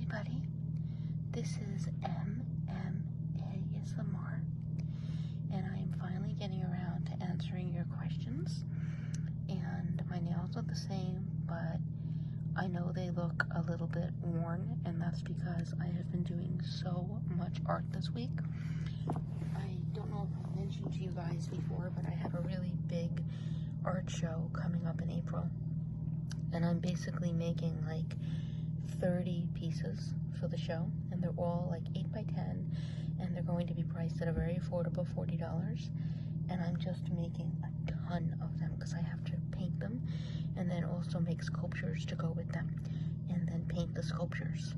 everybody. This is ASMR, and I am finally getting around to answering your questions. And my nails are the same, but I know they look a little bit worn, and that's because I have been doing so much art this week. I don't know if I mentioned to you guys before, but I have a really big art show coming up in April, and I'm basically making like 30 pieces for the show, and they're all like 8 by 10, and they're going to be priced at a very affordable $40. And I'm just making a ton of them because I have to paint them and then also make sculptures to go with them and then paint the sculptures.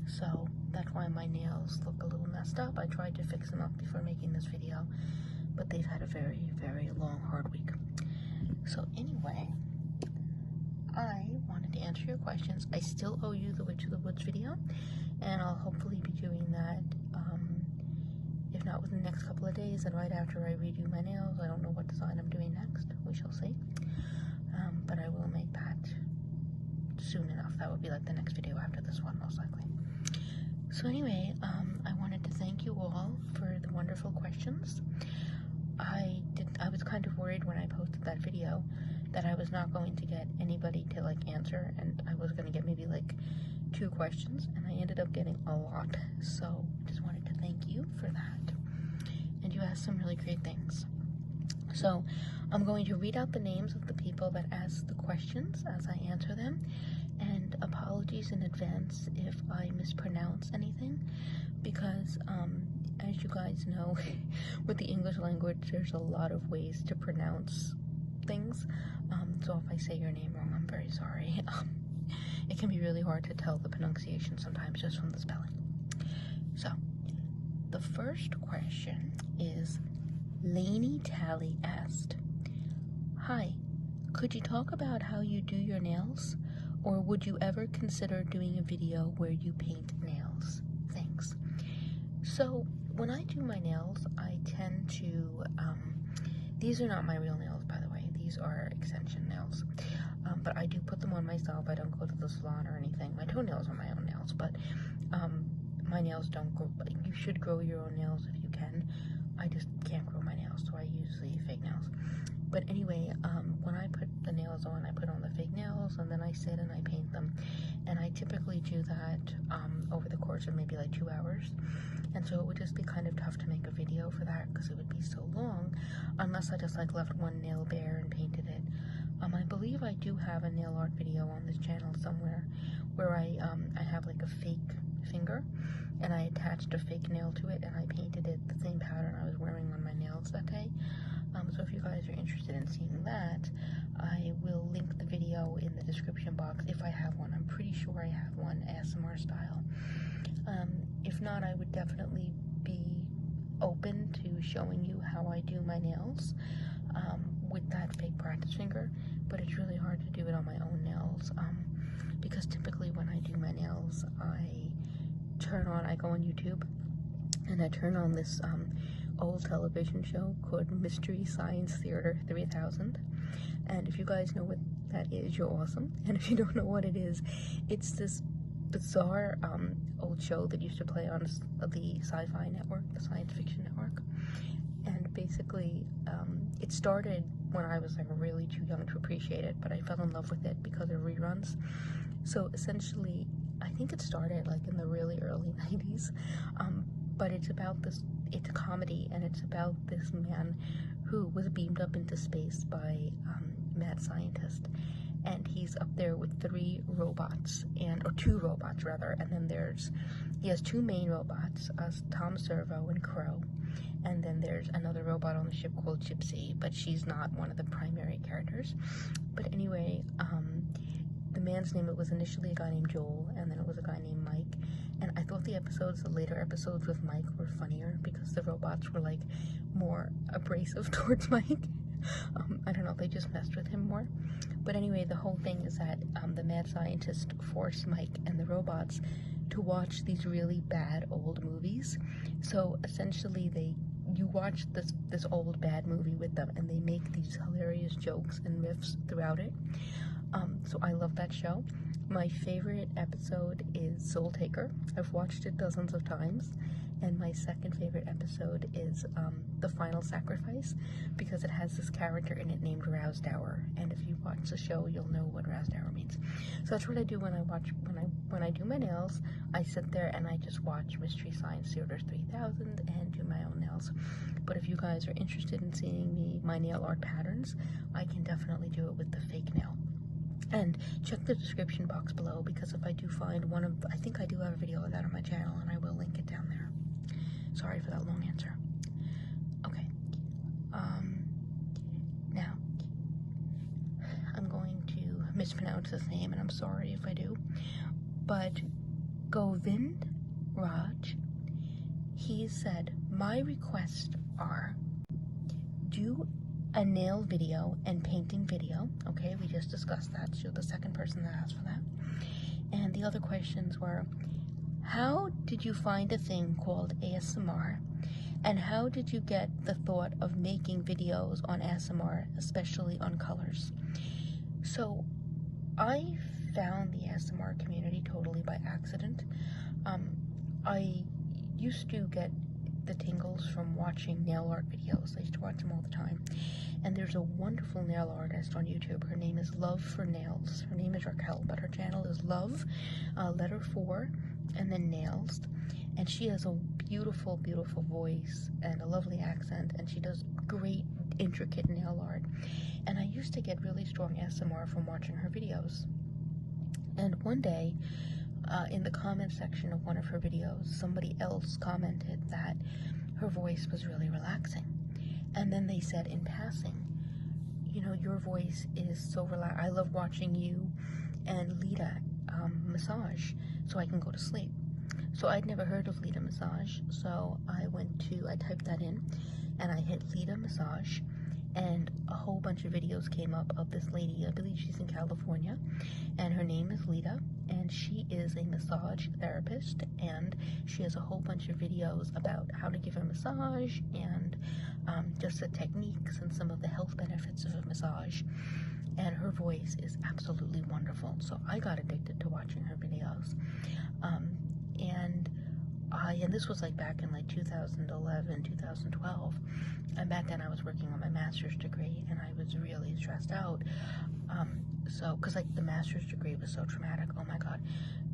So that's why my nails look a little messed up. I tried to fix them up before making this video, but they've had a very, very long, hard week. So anyway, I wanted to answer your questions. I still owe you the Witch of the Woods video, and I'll hopefully be doing that, if not within the next couple of days, and right after I redo my nails. I don't know what design I'm doing next. We shall see. But I will make that soon enough. That will be like the next video after this one, most likely. So anyway, I wanted to thank you all for the wonderful questions. I was kind of worried when I posted that video that I was not going to get anybody to like answer, and I was going to get maybe like 2 questions, and I ended up getting a lot. So just wanted to thank you for that. And you asked some really great things. So I'm going to read out the names of the people that asked the questions as I answer them, and apologies in advance if I mispronounce anything, because as you guys know, with the English language, there's a lot of ways to pronounce things. So if I say your name wrong, I'm very sorry. It can be really hard to tell the pronunciation sometimes just from the spelling. So the first question is Lainey Tally asked, "Hi, could you talk about how you do your nails? Or would you ever consider doing a video where you paint nails? Thanks." So when I do my nails, I tend to, these are not my real nails, by the way. These are extension nails. But I do put them on myself. I don't go to the salon or anything. My toenails are my own nails, but my nails don't grow. You should grow your own nails if you can. I just can't grow my nails, so I use the fake nails. But anyway, when I put the nails on, I put on the fake nails, and then I sit and I paint them. And I typically do that over the course of maybe like 2 hours. And so it would just be kind of tough to make a video for that because it would be so long, unless I just like left one nail bare and painted it. I believe I do have a nail art video on this channel somewhere where I have like a fake finger, and I attached a fake nail to it, and I painted it the same pattern I was wearing on my nails that day. So if you guys are interested in seeing that, I will link the video in the description box if I have one. I'm pretty sure I have one ASMR style. If not, I would definitely be open to showing you how I do my nails with that fake practice finger, but it's really hard to do it on my own nails because typically when I do my nails, I go on YouTube and I turn on this old television show called Mystery Science Theater 3000, and if you guys know what that is, you're awesome, and if you don't know what it is, it's this bizarre old show that used to play on the Sci-Fi Network, the Science Fiction Network. And basically it started when I was like really too young to appreciate it, but I fell in love with it because of reruns. So essentially I think it started like in the really early 90s, but it's about this, it's a comedy, and it's about this man who was beamed up into space by mad scientist, and he's up there with 3 robots, or 2 robots rather, and then he has 2 main robots, Tom Servo and Crow, and then there's another robot on the ship called Gypsy, but she's not one of the primary characters. But anyway, the man's name, it was initially a guy named Joel, and then it was a guy named Mike, and I thought the later episodes with Mike were funnier because the robots were like more abrasive towards Mike. I don't know, they just messed with him more. But anyway, the whole thing is that the mad scientist forced Mike and the robots to watch these really bad old movies. So essentially you watch this old bad movie with them, and they make these hilarious jokes and riffs throughout it. So I love that show. My favorite episode is Soul Taker. I've watched it dozens of times. And my second favorite episode is The Final Sacrifice, because it has this character in it named Rousdower. And if you watch the show, you'll know what Rousdower means. So that's what I do when I do my nails. I sit there and I just watch Mystery Science Theater 3000 and do my own nails. But if you guys are interested in seeing my nail art patterns, I can definitely do it with the fake nail. And check the description box below, because if I do find I think I do have a video of that on my channel, and I will link it down there. Sorry for that long answer. Okay. Now, I'm going to mispronounce his name, and I'm sorry if I do. But Govind Raj, he said, my requests are, do a nail video and painting video. Okay, we just discussed that. So you're the second person that asked for that. And the other questions were, how did you find a thing called ASMR? And how did you get the thought of making videos on ASMR, especially on colors? So I found the ASMR community totally by accident. I used to get the tingles from watching nail art videos. I used to watch them all the time. And there's a wonderful nail artist on YouTube. Her name is Love for Nails. Her name is Raquel, but her channel is Love, letter 4, and then Nails. And she has a beautiful, beautiful voice and a lovely accent, and she does great, intricate nail art. And I used to get really strong ASMR from watching her videos. And one day, in the comment section of one of her videos, somebody else commented that her voice was really relaxing. And then they said in passing, you know, your voice is so relaxed. I love watching you and Lita massage so I can go to sleep. So I'd never heard of Lita massage, so I typed that in, and I hit Lita massage, and a whole bunch of videos came up of this lady. I believe she's in California, and her name is Lita, and she is a massage therapist, and she has a whole bunch of videos about how to give a massage, and just the techniques and some of the health benefits of a massage. And her voice is absolutely wonderful, so I got addicted to watching her videos. And this was like back in like 2011, 2012, and back then I was working on my master's degree, and I was really stressed out. Because like the master's degree was so traumatic. Oh my god,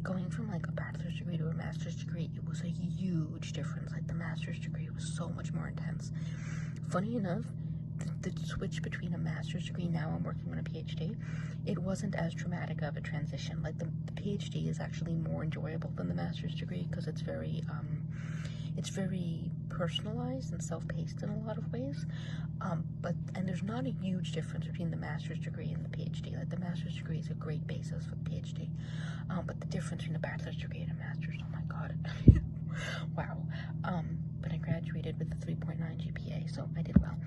going from like a bachelor's degree to a master's degree, it was a huge difference. Like the master's degree was so much more intense. Funny enough, the switch between a master's degree, now I'm working on a PhD, it wasn't as traumatic of a transition. Like the PhD is actually more enjoyable than the master's degree, because it's very personalized and self-paced in a lot of ways. And there's not a huge difference between the master's degree and the PhD. Like the master's degree is a great basis for the PhD. But the difference between a bachelor's degree and a master's, oh my god. Wow. But I graduated with a 3.9 GPA, so I did well.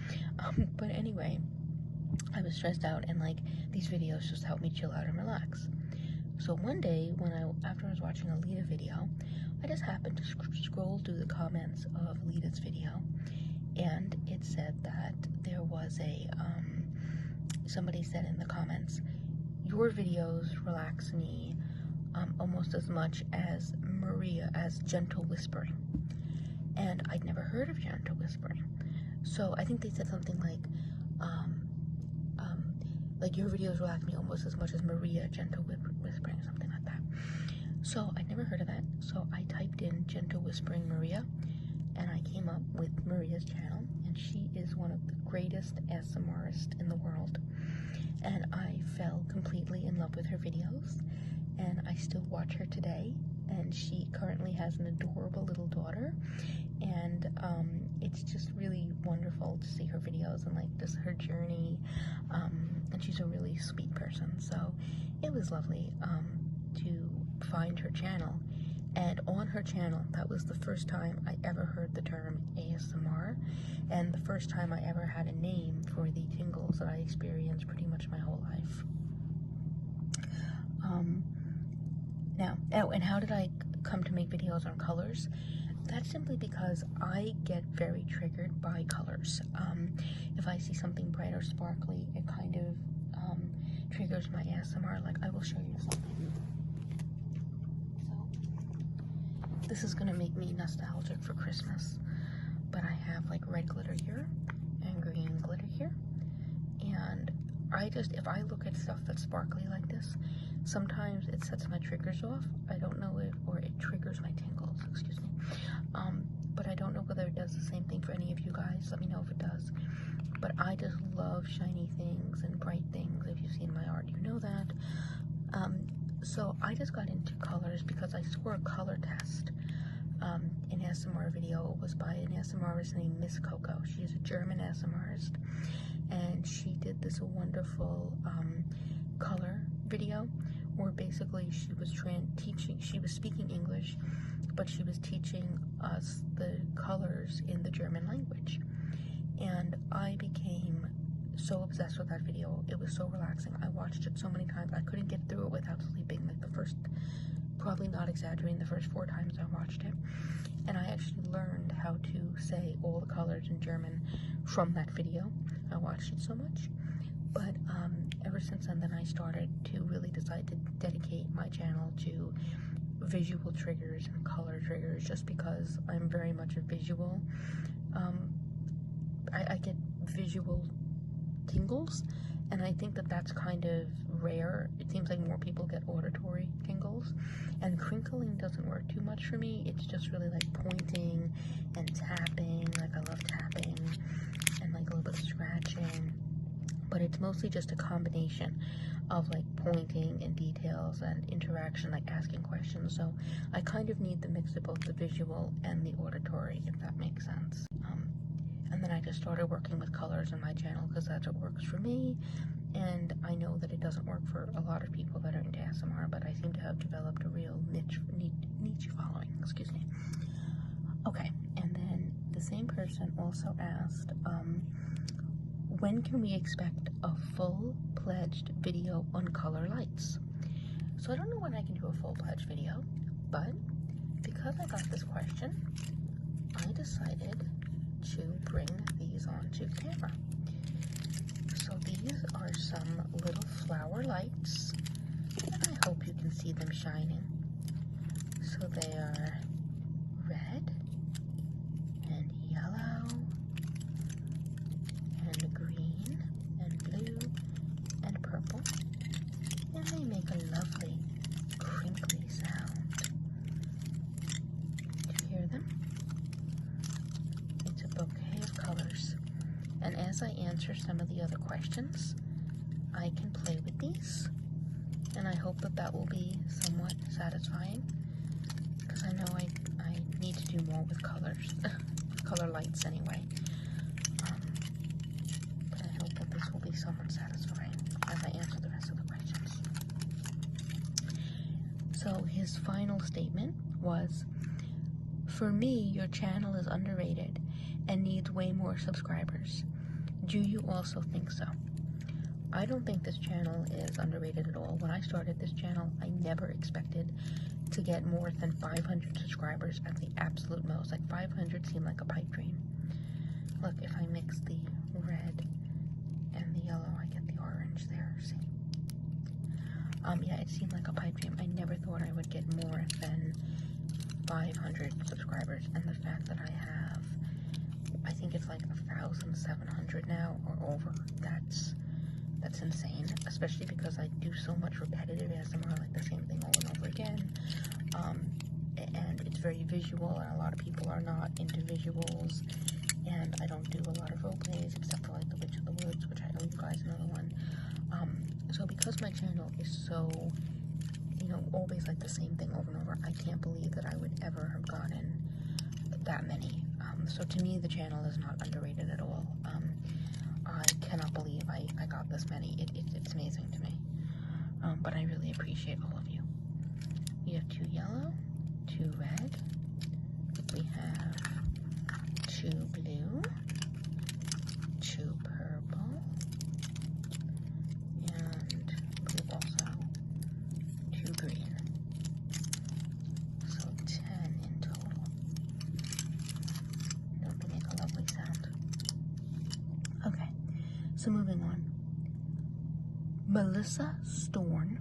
But anyway, I was stressed out, and like these videos just helped me chill out and relax. So one day, after I was watching a Lita video, I just happened to scroll through the comments of Lita's video, and it said that there was somebody said in the comments, your videos relax me almost as much as Gentle Whispering. And I'd never heard of Gentle Whispering. So I think they said something like your videos relax me almost as much as Maria Gentle Whispering, something like that. So I'd never heard of that. So I typed in Gentle Whispering Maria, and I came up with Maria's channel, and she is one of the greatest ASMRists in the world. And I fell completely in love with her videos, and I still watch her today. And she currently has an adorable little daughter, and it's just really wonderful to see her videos and like just her journey, and she's a really sweet person. So it was lovely to find her channel, and on her channel, that was the first time I ever heard the term ASMR, and the first time I ever had a name for the tingles that I experienced pretty much my whole life. And how did I come to make videos on colors? That's simply because I get very triggered by colors. If I see something bright or sparkly, it kind of triggers my ASMR. Like, I will show you something. this is gonna make me nostalgic for Christmas, but I have like red glitter here and green glitter here, and if I look at stuff that's sparkly like this, sometimes it sets my triggers off. I don't know or it triggers my tingles, excuse me. But I don't know whether it does the same thing for any of you guys. Let me know if it does. But I just love shiny things and bright things. If you've seen my art, you know that. So I just got into colors because I saw a color test an ASMR video. It was by an ASMRist named Miss Coco. She is a German ASMRist, and she did this wonderful color video where basically she was speaking English, but she was teaching us the colors in the German language. And I became so obsessed with that video. It was so relaxing. I watched it so many times. I couldn't get through it without sleeping. Like the first, probably not exaggerating, the first 4 times I watched it. And I actually learned how to say all the colors in German from that video. I watched it so much. But ever since then I started to really decide to dedicate my channel to visual triggers and color triggers, just because I'm very much a visual. I get visual tingles, and I think that that's kind of rare. It seems like more people get auditory tingles, and crinkling doesn't work too much for me. It's just really like pointing and tapping. Like I love tapping and like a little bit of scratching, but it's mostly just a combination of like pointing and details and interaction, like asking questions. So I kind of need the mix of both the visual and the auditory, if that makes sense. And then I just started working with colors on my channel because that's what works for me. And I know that it doesn't work for a lot of people that are into ASMR, but I seem to have developed a real niche following, excuse me. Okay, and then the same person also asked, when can we expect a full-fledged video on color lights? So I don't know when I can do a full-fledged video, but because I got this question, I decided to bring these onto camera. So these are some little flower lights, and I hope you can see them shining. So they are red and yellow and green and blue and purple, and they make a lovely crinkly sound. Do you hear them? It's a bouquet of colors, and as I answer some of the other questions, I can play with these, and I hope that that will be somewhat satisfying, because I know I need to do more with colors, color lights anyway. But I hope that this will be somewhat satisfying as I answer the rest of the questions. So his final statement was, "For me, your channel is underrated and needs way more subscribers. Do you also think so?" I don't think this channel is underrated at all. When I started this channel, I never expected to get more than 500 subscribers at the absolute most. Like 500 seemed like a pipe dream. Look, if I mix the red and the yellow, I get the orange there, see? Yeah, it seemed like a pipe dream. I never thought I would get more than 500 subscribers, and the fact that I have, I think it's like 1,700 now or over, that's insane, especially because I do so much repetitive ASMR, like the same thing over and over again, and it's very visual, and a lot of people are not into visuals, and I don't do a lot of role plays except for like The Witch of the Woods, which I owe you guys another one. So because my channel is so, you know, always like the same thing over and over, I can't believe that I would ever have gotten that many. So to me, the channel is not underrated at all. I cannot believe I got this many. It's amazing to me. But I really appreciate all of you. We have 2 yellow, 2 red, we have 2 blue, 2 purple, and we have also 2 green. So 10 in total. Don't they make a lovely sound? Okay, so moving on. Melissa Storn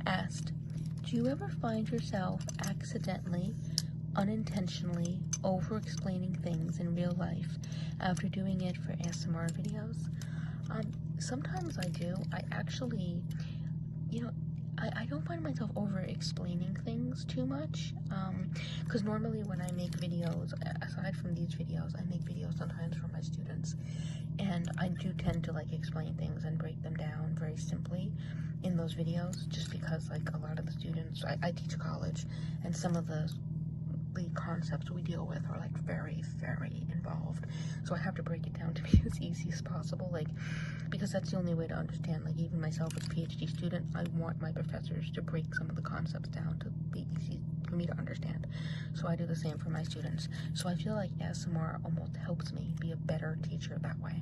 asked, "Do you ever find yourself accidentally unintentionally over-explaining things in real life after doing it for ASMR videos? Sometimes I do. I actually, you know, I don't find myself over-explaining things too much, because normally when I make videos, aside from these videos, I make videos sometimes for my students, and I do tend to like explain things and break them down very simply in those videos, just because like a lot of the students, I teach college, and some of the concepts we deal with are like very, very involved, so I have to break it down to be as easy as possible, like, because that's the only way to understand. Like, even myself as a PhD student, I want my professors to break some of the concepts down to be easy for me to understand, so I do the same for my students. So I feel like ASMR almost helps me be a better teacher that way.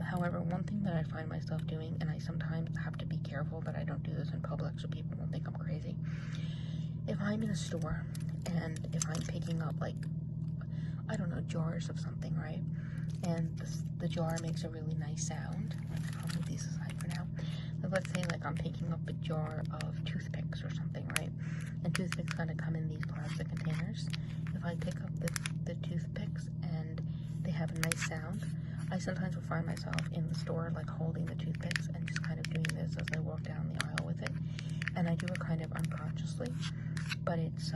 However, one thing that I find myself doing, and I sometimes have to be careful that I don't do this in public so people won't think I'm crazy, if I'm in a store and if I'm picking up, like, I don't know, jars of something, right? And the jar makes a really nice sound. I'll move these aside for now. But let's say, like, I'm picking up a jar of toothpicks or something, right? And toothpicks kind of come in these plastic containers. If I pick up the toothpicks and they have a nice sound, I sometimes will find myself in the store, like, holding the toothpicks and just kind of doing this as I walk down the aisle with it. And I do it kind of unconsciously, but it's,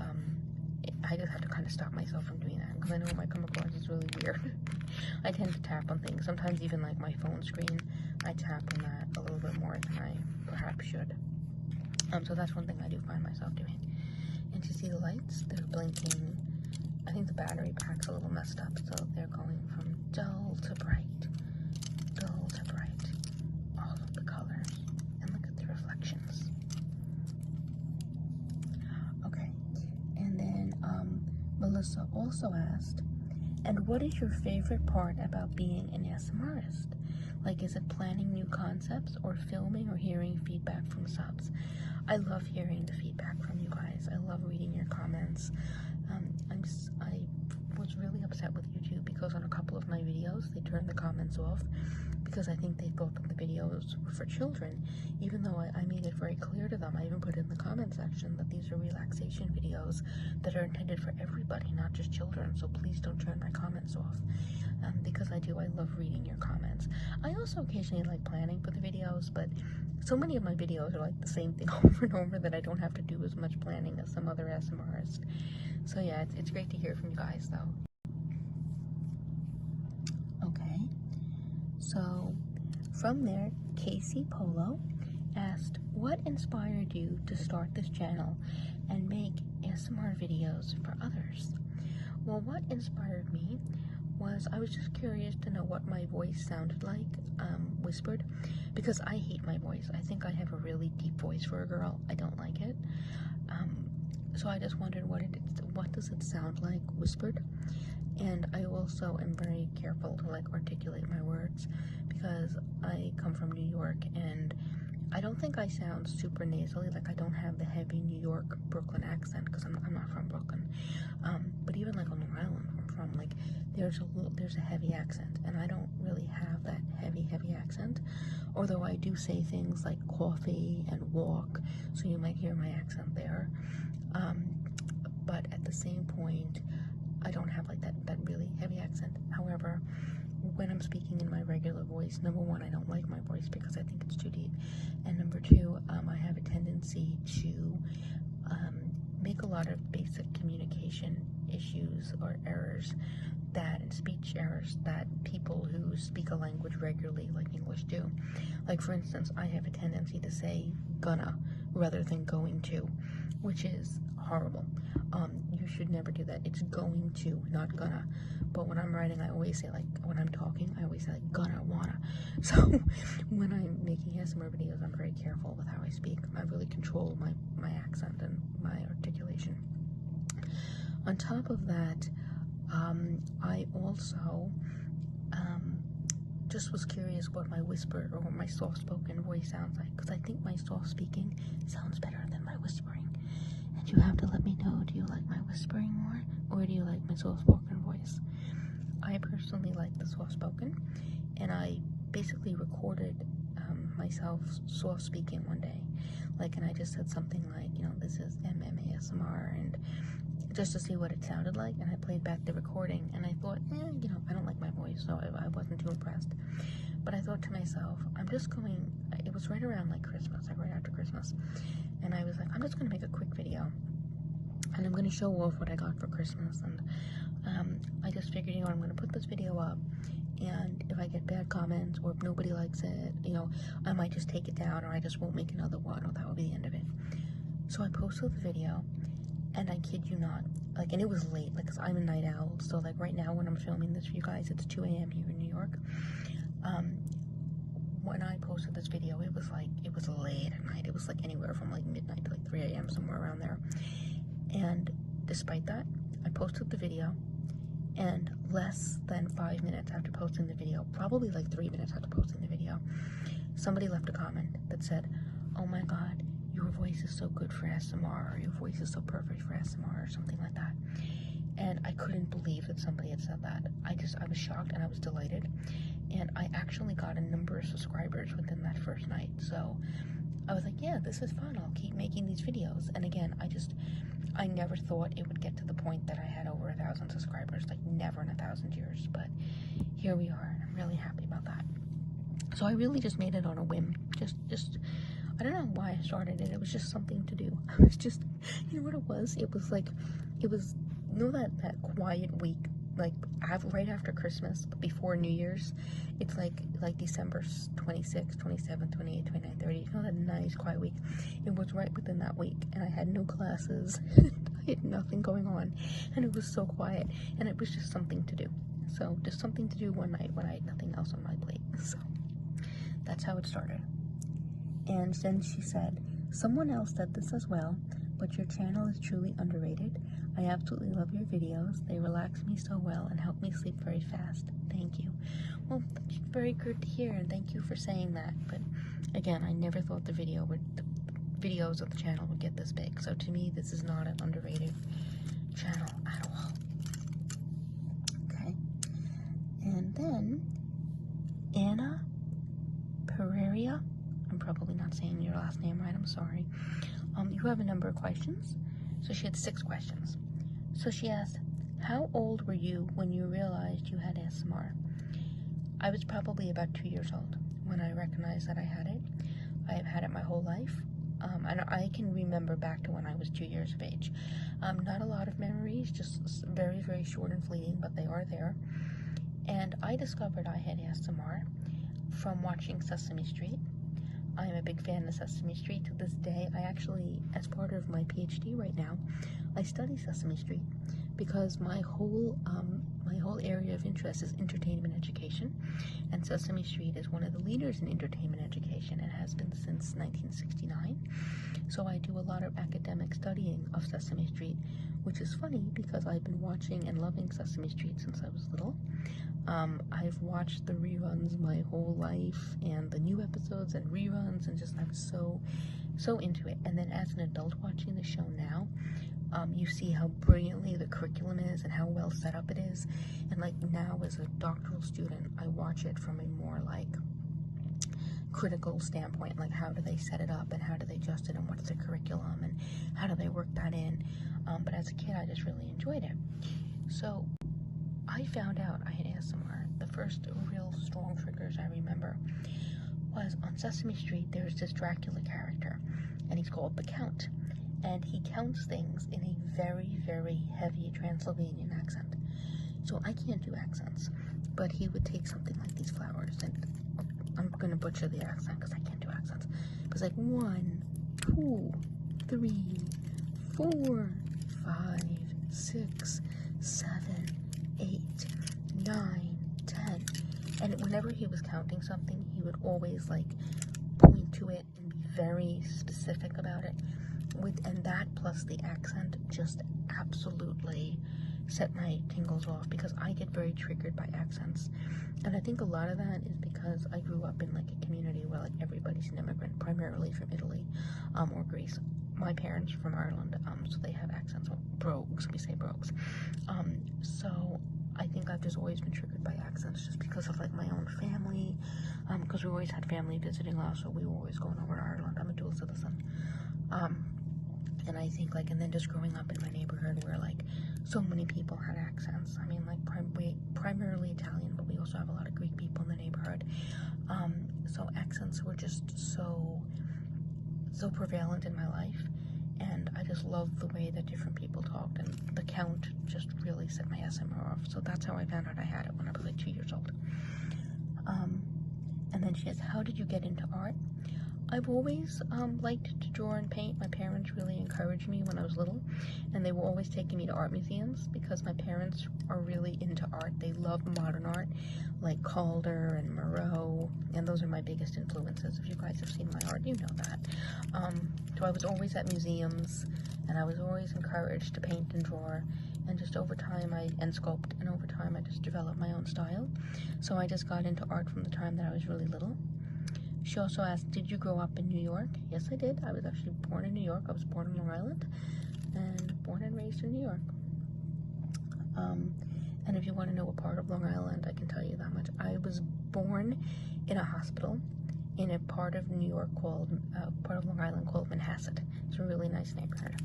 I just have to kind of stop myself from doing that, because I know it might come across as really weird. I tend to tap on things, sometimes even like my phone screen, I tap on that a little bit more than I perhaps should. So that's one thing I do find myself doing. And you see the lights, they're blinking. I think the battery pack's a little messed up, so they're going from dull to bright, all of the colors, and look at the reflections. Okay, and then Melissa also asked, and what is your favorite part about being an ASMRist? Like, is it planning new concepts, or filming, or hearing feedback from subs? I love hearing the feedback from you guys. I love reading your comments. I was really upset with YouTube because on a couple of my videos, they turned the comments off because I think they thought that the videos were for children, even though I made it very clear to them. I even put in the comment section that these are relaxation videos that are intended for everybody, not just children, so please don't turn my comments off. Because I love reading your comments. I also occasionally like planning for the videos, but so many of my videos are like the same thing over and over that I don't have to do as much planning as some other ASMRists. So yeah, it's great to hear from you guys though. Okay, so from there, Casey Polo asked, what inspired you to start this channel and make ASMR videos for others? Well, what inspired me was I was just curious to know what my voice sounded like, whispered, because I hate my voice. I think I have a really deep voice for a girl. I don't like it. So I just wondered what does it sound like whispered? And I also am very careful to like articulate my words because I come from New York and I don't think I sound super nasally. Like, I don't have the heavy New York, Brooklyn accent because I'm not from Brooklyn. But even like on Long Island, where I'm from, like there's a heavy accent, and I don't really have that heavy accent. Although I do say things like coffee and walk, so you might hear my accent there. But at the same point, I don't have like that really heavy accent. However, when I'm speaking in my regular voice, number one, I don't like my voice because I think it's too deep, and number two, I have a tendency to make a lot of basic communication issues or errors, speech errors that people who speak a language regularly, like English, do. Like, for instance, I have a tendency to say gonna rather than going to, which is horrible. You should never do that. It's going to, not gonna. But when I'm writing, I always say, like, when I'm talking, I always say, like, gonna, wanna. So when I'm making ASMR videos, I'm very careful with how I speak. I really control my accent and my articulation. On top of that, I also just was curious what my whisper or my soft-spoken voice sounds like, because I think my soft-speaking sounds better than my whispering. And you have to let me know, do you like my whispering more, or do you like my soft-spoken voice? I personally like the soft-spoken, and I basically recorded myself soft-speaking one day. Like, and I just said something like, you know, this is MMASMR, and just to see what it sounded like, and I played back the recording, and I thought, you know, I don't like my voice, so I wasn't too impressed. But I thought to myself, it was right around like Christmas, like right after Christmas, and I was like, I'm just going to make a quick video, and I'm going to show off what I got for Christmas. And I just figured, you know, I'm going to put this video up, and if I get bad comments, or if nobody likes it, you know, I might just take it down, or I just won't make another one, or that will be the end of it. So I posted the video, and I kid you not, like, and it was late, like, 'cause I'm a night owl, so, like, right now when I'm filming this for you guys, it's 2 a.m. here in New York. When I posted this video, it was late at night. It was, like, anywhere from, like, midnight to, like, 3 a.m., somewhere around there. And despite that, I posted the video, and less than 5 minutes after posting the video, probably, like, 3 minutes after posting the video, somebody left a comment that said, oh my god, your voice is so good for ASMR, or your voice is so perfect for ASMR, or something like that. And I couldn't believe that somebody had said that. I was shocked, and I was delighted. And I actually got a number of subscribers within that first night. So I was like, yeah, this is fun. I'll keep making these videos. And again, I never thought it would get to the point that I had over 1,000 subscribers. Like, never in 1,000 years. But here we are. I'm really happy about that. So I really just made it on a whim. Just I don't know why I started it. It was just something to do. I was just, you know what it was? It was, you know, that quiet week, like, right after Christmas, but before New Year's. It's like December 26th, 27th, 28th, 29th, 30th. You know, that nice quiet week. It was right within that week, and I had no classes. I had nothing going on, and it was so quiet, and it was just something to do. So, just something to do one night when I had nothing else on my plate. So, that's how it started. And then she said, someone else said this as well, but your channel is truly underrated. I absolutely love your videos. They relax me so well and help me sleep very fast. Thank you. Well, that's very good to hear, and thank you for saying that. But again, I never thought the videos of the channel would get this big. So to me, this is not an underrated channel at all. Okay. And then Anna Pereira, I'm probably not saying your last name right, I'm sorry. You have a number of questions. So she had 6 questions. So she asked, how old were you when you realized you had ASMR? I was probably about 2 years old when I recognized that I had it. I have had it my whole life. And I can remember back to when I was 2 years of age. Not a lot of memories, just very, very short and fleeting, but they are there. And I discovered I had ASMR from watching Sesame Street. I am a big fan of Sesame Street to this day. I actually, as part of my PhD right now, I study Sesame Street because my whole area of interest is entertainment education, and Sesame Street is one of the leaders in entertainment education and has been since 1969. So I do a lot of academic studying of Sesame Street, which is funny because I've been watching and loving Sesame Street since I was little. I've watched the reruns my whole life, and the new episodes and reruns, and just I'm so into it. And then as an adult watching the show now, you see how brilliantly the curriculum is and how well set up it is. And like now as a doctoral student, I watch it from a more like critical standpoint, like how do they set it up and how do they adjust it and what's the curriculum and how do they work that in. But as a kid, I just really enjoyed it. So I found out I had ASMR. The first real strong triggers I remember was on Sesame Street. There's this Dracula character, and he's called the Count, and he counts things in a very, very heavy Transylvanian accent. So I can't do accents, but he would take something like these flowers, and I'm gonna butcher the accent because I can't do accents. It was like 1, 2, 3, 4, 5, 6, 7, 8, 9, 10. And whenever he was counting something, he would always like point to it and be very specific about it. And that plus the accent just absolutely set my tingles off because I get very triggered by accents. And I think a lot of that is because I grew up in like a community where like everybody's an immigrant, primarily from Italy or Greece. My parents are from Ireland, so they have accents, brogues, we say brogues. So I think I've just always been triggered by accents just because of like my own family, because we always had family visiting us, so we were always going over to Ireland. I'm a dual citizen. And I think, like, and then just growing up in my neighborhood where, like, so many people had accents. I mean, like, primarily Italian, but we also have a lot of Greek people in the neighborhood. So accents were just so prevalent in my life. And I just loved the way that different people talked. And the Count just really set my SMR off. So that's how I found out I had it when I was, like, 2 years old. And then she says, how did you get into art? I've always liked to draw and paint. My parents really encouraged me when I was little, and they were always taking me to art museums because my parents are really into art. They love modern art, like Calder and Moreau, and those are my biggest influences. If you guys have seen my art, you know that. So I was always at museums, and I was always encouraged to paint and draw, and just over time and sculpt, and over time I just developed my own style. So I just got into art from the time that I was really little. She also asked, did you grow up in New York? Yes, I did. I was actually born in New York. I was born on Long Island and born and raised in New York. And if you want to know what part of Long Island, I can tell you that much. I was born in a hospital in a part of New York called, part of Long Island called Manhasset. It's a really nice neighborhood.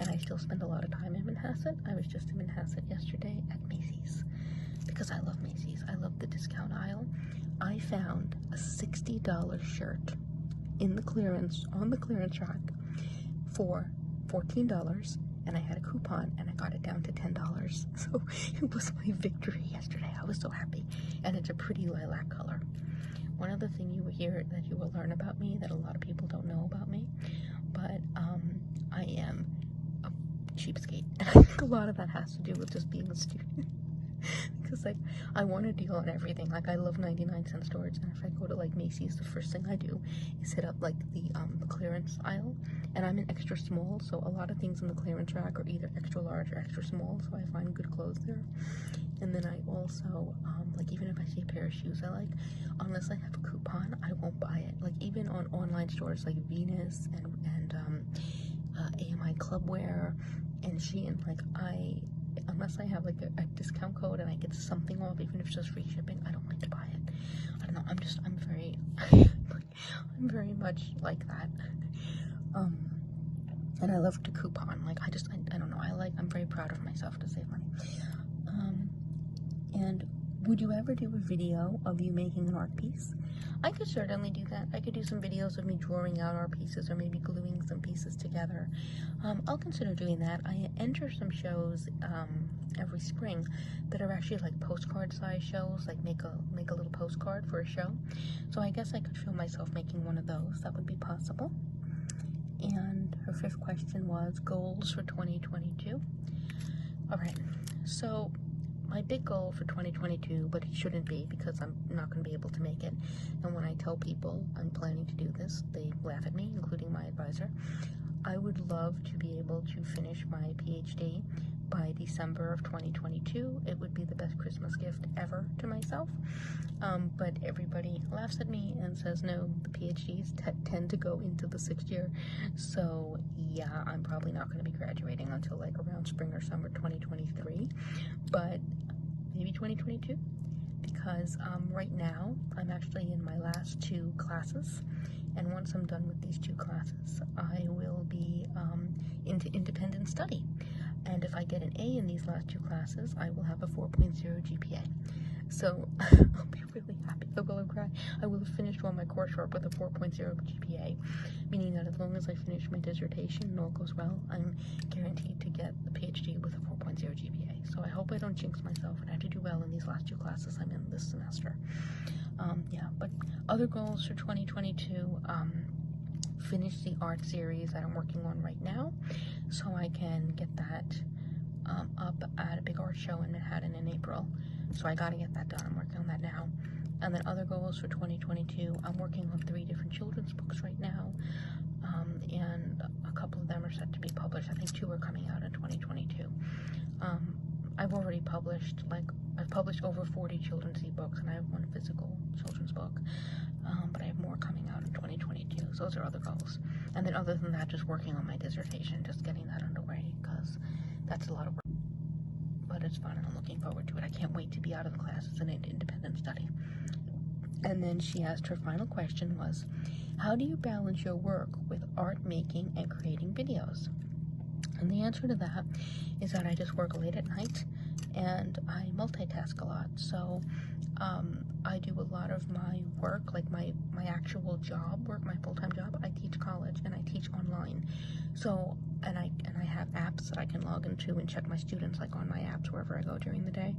And I still spend a lot of time in Manhasset. I was just in Manhasset yesterday at Macy's because I love Macy's. I love the discount aisle. I found a $60 shirt on the clearance rack for $14, and I had a coupon, and I got it down to $10. So it was my victory yesterday. I was so happy, and it's a pretty lilac color. One other thing you will hear that you will learn about me that a lot of people don't know about me, but I am a cheapskate. And I think a lot of that has to do with just being a student. Because, like, I want to deal on everything. Like, I love 99-cent stores, and if I go to, like, Macy's, the first thing I do is hit up, like, the clearance aisle, and I'm an extra small, so a lot of things in the clearance rack are either extra large or extra small, so I find good clothes there. And then I also, like, even if I see a pair of shoes I like, unless I have a coupon, I won't buy it. Like, even on online stores like Venus and AMI Clubwear and Shein, like, unless I have, like, a discount code and I get something off, even if it's just free shipping, I don't like to buy it. I don't know, I'm very, I'm very much like that. And I love to coupon. Like, I don't know, I'm very proud of myself to save money. And would you ever do a video of you making an art piece? I could certainly do that. I could do some videos of me drawing out art pieces or maybe gluing some pieces together. I'll consider doing that. I enter some shows every spring that are actually like postcard size shows, like make a little postcard for a show. So I guess I could film myself making one of those. That would be possible. And her fifth question was goals for 2022. All right, so my big goal for 2022, but it shouldn't be because I'm not going to be able to make it. And when I tell people I'm planning to do this, they laugh at me, including my advisor. I would love to be able to finish my PhD by December of 2022. It would be the best Christmas gift ever to myself. But everybody laughs at me and says, no, the PhDs tend to go into the 6th year. So yeah, I'm probably not going to be graduating until like around spring or summer 2023, but maybe 2022, because right now I'm actually in my last 2 classes. And once I'm done with these 2 classes, I will be into independent study. And if I get an A in these last 2 classes, I will have a 4.0 GPA. So I'll be really happy. I will have finished all my coursework with a 4.0 GPA, meaning that as long as I finish my dissertation and all goes well, I'm guaranteed to get the PhD with a 4.0 GPA. So I hope I don't jinx myself and I have to do well in these last 2 classes I'm in this semester. Yeah, but other goals for 2022, finish the art series that I'm working on right now, so I can get that up at a big art show in Manhattan in April. So I gotta get that done. I'm working on that now. And then other goals for 2022, I'm working on 3 different children's books right now, and a couple of them are set to be published. I think 2 are coming out in 2022. I've already published, I've published over 40 children's ebooks, and I have 1 physical children's book, but I have more coming out in 2022, so those are other goals. And then other than that, just working on my dissertation, just getting that underway, because that's a lot of work, but it's fun, and I'm looking forward to it. I can't wait to be out of the classes and into independent study. And then she asked, her final question was, how do you balance your work with art making and creating videos? And the answer to that is that I just work late at night and I multitask a lot. So I do a lot of my work, like my actual job work, my full-time job. I teach college and I teach online. So and I have apps that I can log into and check my students, like on my apps wherever I go during the day.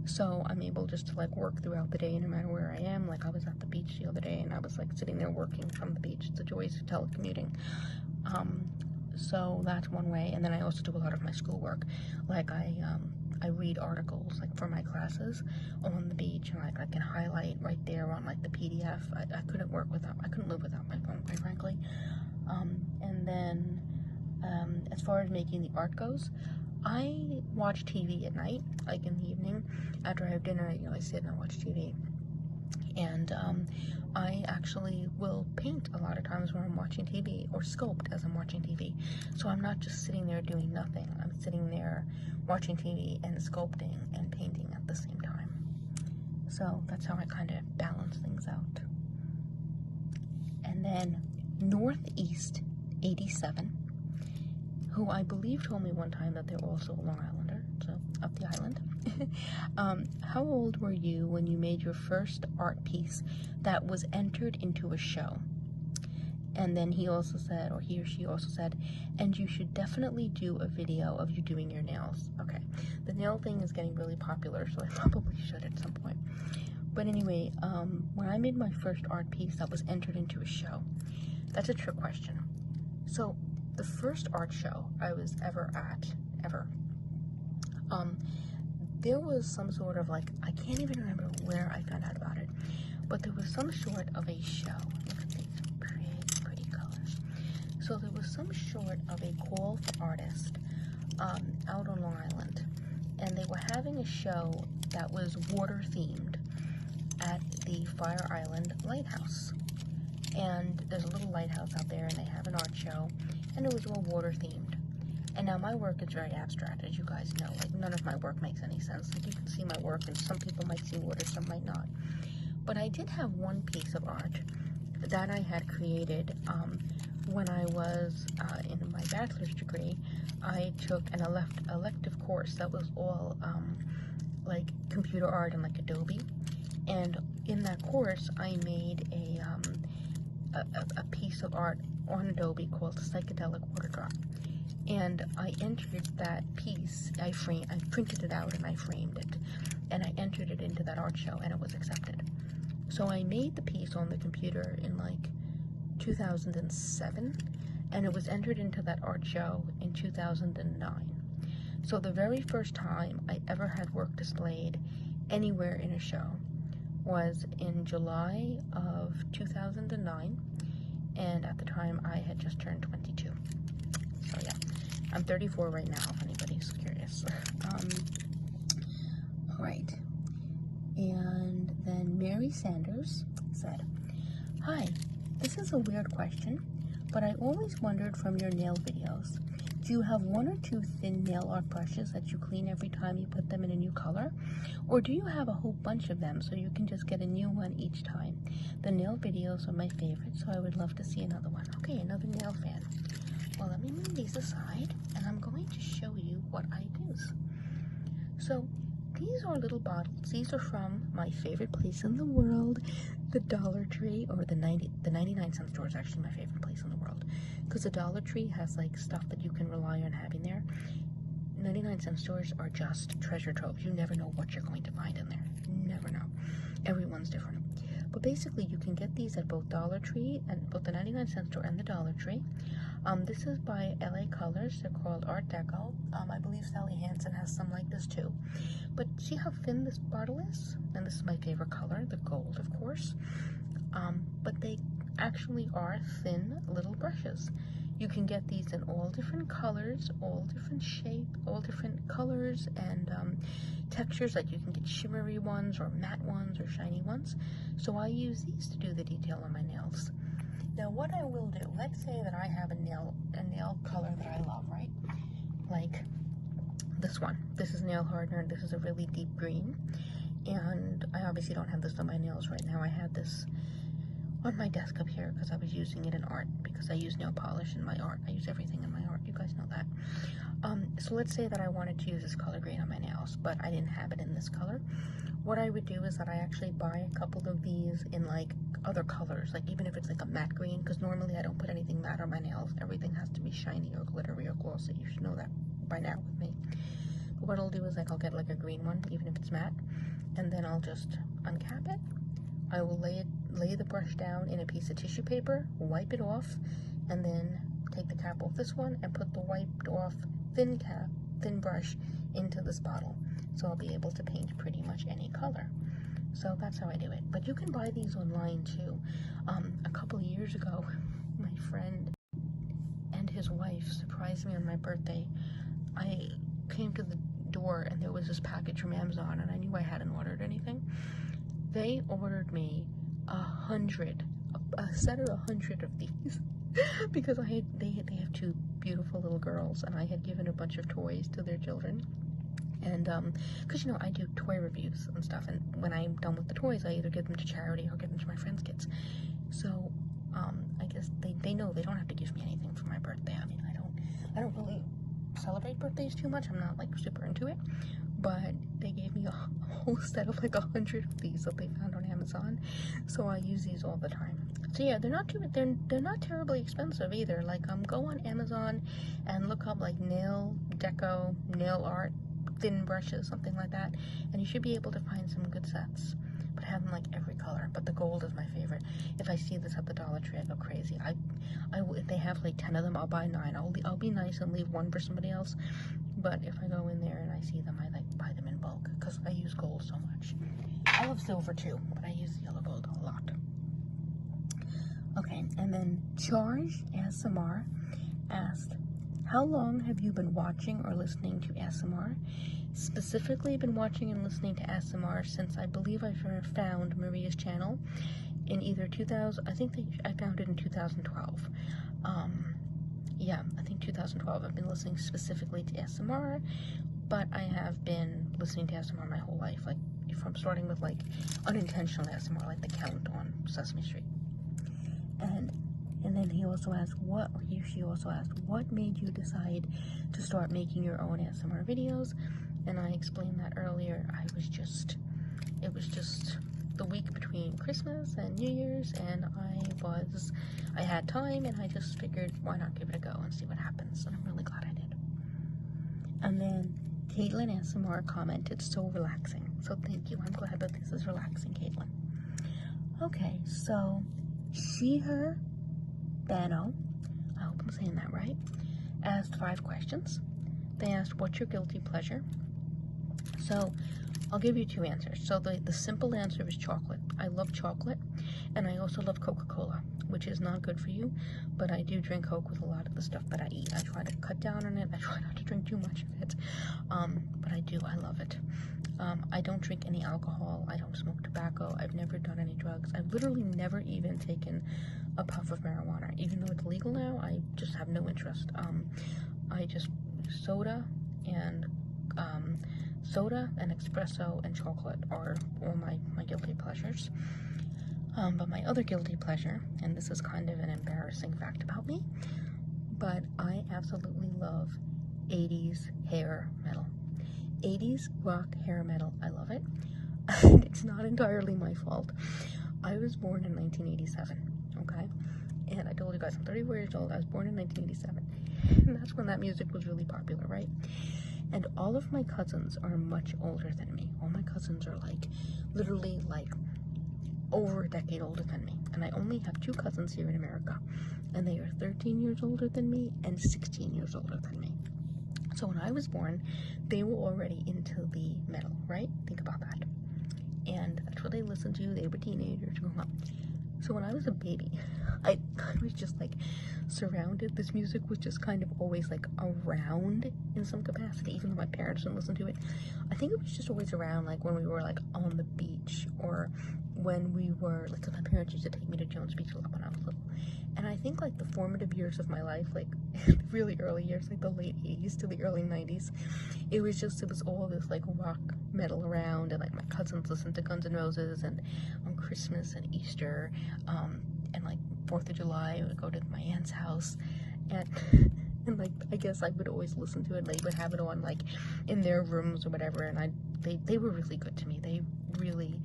So I'm able just to like work throughout the day no matter where I am. Like I was at the beach the other day and I was like sitting there working from the beach. It's the joys of telecommuting. So that's one way. And then I also do a lot of my schoolwork. Like I read articles like for my classes on the beach, and like I can highlight right there on like the PDF. I couldn't live without my phone, quite frankly. And then as far as making the art goes, I watch TV at night, like in the evening after I have dinner. I sit and I watch TV. And I actually will paint a lot of times when I'm watching TV, or sculpt as I'm watching TV. So I'm not just sitting there doing nothing. I'm sitting there watching TV and sculpting and painting at the same time. So that's how I kind of balance things out. And then Northeast 87, who I believe told me one time that they're also a Long Islander, so up the island. How old were you when you made your first art piece that was entered into a show? And then he also said, or he or she also said, and you should definitely do a video of you doing your nails. Okay, the nail thing is getting really popular, so I probably should at some point. But anyway, when I made my first art piece that was entered into a show, that's a trick question. So the first art show I was ever at, there was some sort of like, I can't even remember where I found out about it, but there was some sort of a show. Look at these pretty colors. So there was some sort of a call for artists out on Long Island, and they were having a show that was water themed at the Fire Island Lighthouse. And there's a little lighthouse out there, and they have an art show, and it was all water themed. And now my work is very abstract, as you guys know. Like, none of my work makes any sense. Like, you can see my work, and some people might see water, some might not. But I did have one piece of art that I had created when I was in my bachelor's degree. I took an elective course that was all like computer art and like Adobe. And in that course, I made a piece of art on Adobe called Psychedelic Water Drop. And I entered that piece, I printed it out and I framed it, and I entered it into that art show, and it was accepted. So I made the piece on the computer in like 2007, and it was entered into that art show in 2009. So the very first time I ever had work displayed anywhere in a show was in July of 2009, and at the time I had just turned 22. So yeah, I'm 34 right now, if anybody's curious. Alright, and then Mary Sanders said, "Hi, this is a weird question, but I always wondered from your nail videos, do you have one or two thin nail art brushes that you clean every time you put them in a new color? Or do you have a whole bunch of them so you can just get a new one each time? The nail videos are my favorite, so I would love to see another one." Okay, another nail fan. Well, let me move these aside, and I'm going to show you what I use. So, these are little bottles. These are from my favorite place in the world, the Dollar Tree, or the 99-cent store is actually my favorite place in the world, because the Dollar Tree has like stuff that you can rely on having there. 99-cent stores are just treasure troves. You never know what you're going to find in there. You never know. Everyone's different. But basically, you can get these at both Dollar Tree, and both the 99-cent store and the Dollar Tree. This is by LA Colors. They're called Art Deco. I believe Sally Hansen has some like this too. But see how thin this bottle is? And this is my favorite color, the gold, of course. But they actually are thin little brushes. You can get these in all different colors, all different shape, all different colors and textures. Like you can get shimmery ones or matte ones or shiny ones. So I use these to do the detail on my nails. Now what I will do, let's say that I have a nail color that I love, right? Like this one. This is nail hardener, and this is a really deep green. And I obviously don't have this on my nails right now. I had this on my desk up here because I was using it in art, because I use nail polish in my art. I use everything in my art, you guys know that. so let's say that I wanted to use this color green on my nails, but I didn't have it in this color. What I would do is that I actually buy a couple of these in like other colors, like even if it's like a matte green, because normally I don't put anything matte on my nails. Everything has to be shiny or glittery or glossy. You should know that by now with me. But what I'll do is like I'll get like a green one, even if it's matte, and then I'll just uncap it. I will lay the brush down in a piece of tissue paper, wipe it off, and then take the cap off this one and put the wiped off thin brush into this bottle. So I'll be able to paint pretty much any color. So that's how I do it. But you can buy these online too. A couple years ago, my friend and his wife surprised me on my birthday. I came to the door and there was this package from Amazon, and I knew I hadn't ordered anything. They ordered me a set of 100 of these because they have two beautiful little girls, and I had given a bunch of toys to their children. And because you know I do toy reviews and stuff, and when I'm done with the toys, I either give them to charity or give them to my friends' kids. So I guess they know they don't have to give me anything for my birthday. I mean, I don't really celebrate birthdays too much. I'm not like super into it, but they gave me a whole set of like 100 of these that they found on Amazon, so I use these all the time. So yeah, they're not terribly expensive either. Like go on Amazon and look up like nail deco, nail art, thin brushes, something like that, and you should be able to find some good sets. But I have them like every color, but the gold is my favorite. If I see this at the Dollar Tree, I go crazy. If they have like 10 of them, I'll buy 9. I'll be nice and leave 1 for somebody else. But if I go in there and I see them, I like buy them in bulk because I use gold so much. I love silver too, but I use yellow gold a lot. Okay, and then Charge ASMR asked, how long have you been watching or listening to ASMR? Specifically been watching and listening to ASMR since I believe I found Maria's channel in either 2000, I think I found it in 2012. Yeah, I think 2012. I've been listening specifically to ASMR, but I have been listening to ASMR my whole life, like from starting with like unintentional ASMR, like The Count on Sesame Street. And then she also asked, what made you decide to start making your own ASMR videos? And I explained that earlier. It was just the week between Christmas and New Year's, and I had time, and I just figured, why not give it a go and see what happens? And I'm really glad I did. And then Caitlin ASMR commented, so relaxing. So thank you. I'm glad that this is relaxing, Caitlin. Okay, so her Bano, I hope I'm saying that right, asked 5 questions. They asked, what's your guilty pleasure? So I'll give you 2 answers. So the simple answer is chocolate. I love chocolate, and I also love Coca-Cola, which is not good for you, but I do drink Coke with a lot of the stuff that I eat. I try to cut down on it. I try not to drink too much of it, but I love it. I don't drink any alcohol. I don't smoke tobacco. I've never done any drugs. I've literally never even taken a puff of marijuana. Even though it's legal now, I just have no interest. Soda and espresso and chocolate are all my guilty pleasures. But my other guilty pleasure, and this is kind of an embarrassing fact about me, but I absolutely love 80s hair metal. 80s rock hair metal, I love it. And it's not entirely my fault. I was born in 1987, okay? And I told you guys I'm 34 years old. I was born in 1987. And that's when that music was really popular, right? And all of my cousins are much older than me. All my cousins are like, literally like over a decade older than me. And I only have 2 cousins here in America. And they are 13 years older than me and 16 years older than me. So when I was born, they were already into the metal, right? Think about that. And that's what they listened to. They were teenagers growing up. So when I was a baby, I was just like surrounded. This music was just kind of always like around in some capacity, even though my parents didn't listen to it. I think it was just always around like when we were like on the beach, or when we were like, 'cause my parents used to take me to Jones Beach a lot when I was little. And I think like the formative years of my life, like really early years, like the late 80s to the early 90s, it was all this like rock metal around, and like my cousins listened to Guns N' Roses, and on Christmas and Easter, and like 4th of July, I would go to my aunt's house, and And like, I guess I would always listen to it, and they would have it on like in their rooms or whatever, and they were really good to me. They really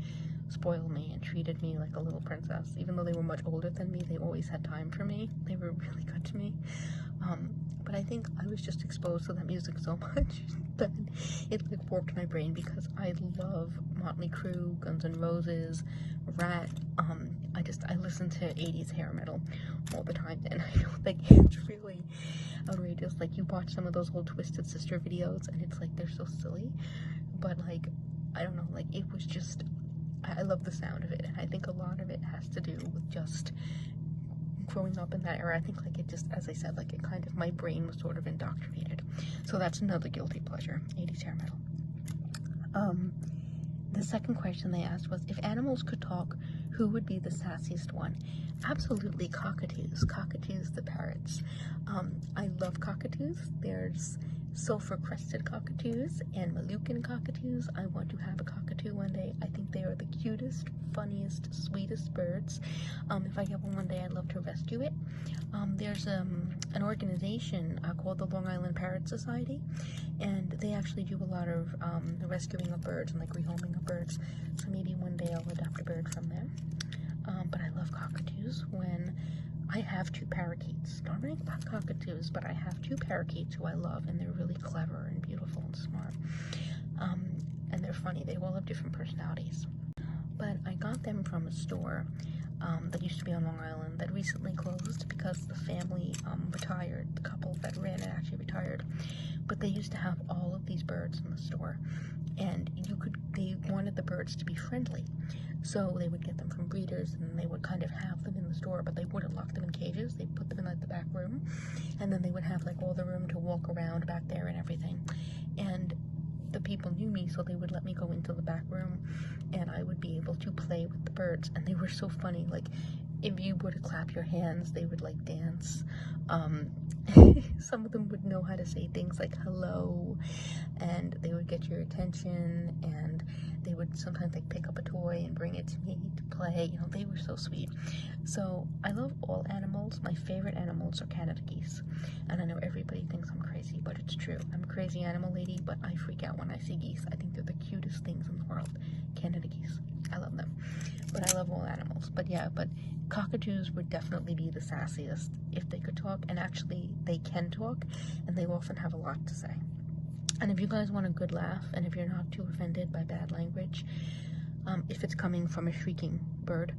spoiled me and treated me like a little princess. Even though they were much older than me, they always had time for me. They were really good to me. But I think I was just exposed to that music so much that it like warped my brain, because I love Motley Crue, Guns N' Roses, Rat. I listen to 80s hair metal all the time, and I know, like, it's really outrageous. Like, you watch some of those old Twisted Sister videos, and it's like, they're so silly, but like, I don't know, like, it was just, I love the sound of it, and I think a lot of it has to do with just growing up in that era. I think, like, it just, as I said, like, it kind of, my brain was sort of indoctrinated. So that's another guilty pleasure, 80s hair metal. The second question they asked was, if animals could talk, who would be the sassiest one? Absolutely cockatoos. Cockatoos, the parrots. I love cockatoos. There's sulfur-crested cockatoos and Moluccan cockatoos. I want to have a cockatoo one day. I think they are the cutest, funniest, sweetest birds. If I get one day, I'd love to rescue it. There's an organization called the Long Island Parrot Society, and they actually do a lot of the rescuing of birds and like rehoming of birds. So maybe one day I'll adopt a bird from them. But I love cockatoos. When I have 2 parakeets, not really about cockatoos, but I have 2 parakeets who I love, and they're really clever and beautiful and smart. And they're funny. They all have different personalities. But I got them from a store that used to be on Long Island that recently closed because the family retired. The couple that ran it actually retired. But they used to have all of these birds in the store, and they wanted the birds to be friendly. So they would get them from breeders, and they would kind of have them in the store, but they wouldn't lock them in cages. They'd put them in like the back room, and then they would have like all the room to walk around back there and everything. And the people knew me, so they would let me go into the back room, and I would be able to play with the birds. And they were so funny. Like, if you were to clap your hands, they would like dance. Some of them would know how to say things like hello, and they would get your attention, and they would sometimes like pick up a toy and bring it to me to play. You know, they were so sweet. So I love all animals. My favorite animals are Canada geese, and I know everybody thinks I'm crazy, but it's true. I'm a crazy animal lady, but I freak out when I see geese. I think they're the cutest things in the world. Canada geese, I love them. But I love all animals. But yeah, but cockatoos would definitely be the sassiest if they could talk, and actually they can talk, and they often have a lot to say. And if you guys want a good laugh, and if you're not too offended by bad language, if it's coming from a shrieking bird,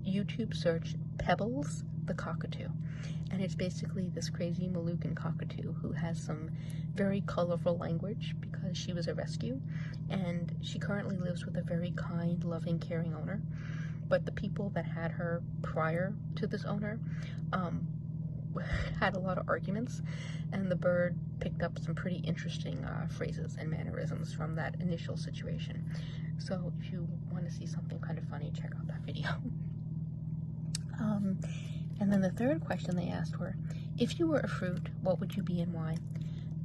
YouTube search Pebbles the cockatoo, and it's basically this crazy Moluccan cockatoo who has some very colorful language because she was a rescue, and she currently lives with a very kind, loving, caring owner. But the people that had her prior to this owner had a lot of arguments, and the bird picked up some pretty interesting phrases and mannerisms from that initial situation. So if you want to see something kind of funny, check out that video. And then the third question they asked were, if you were a fruit, what would you be and why?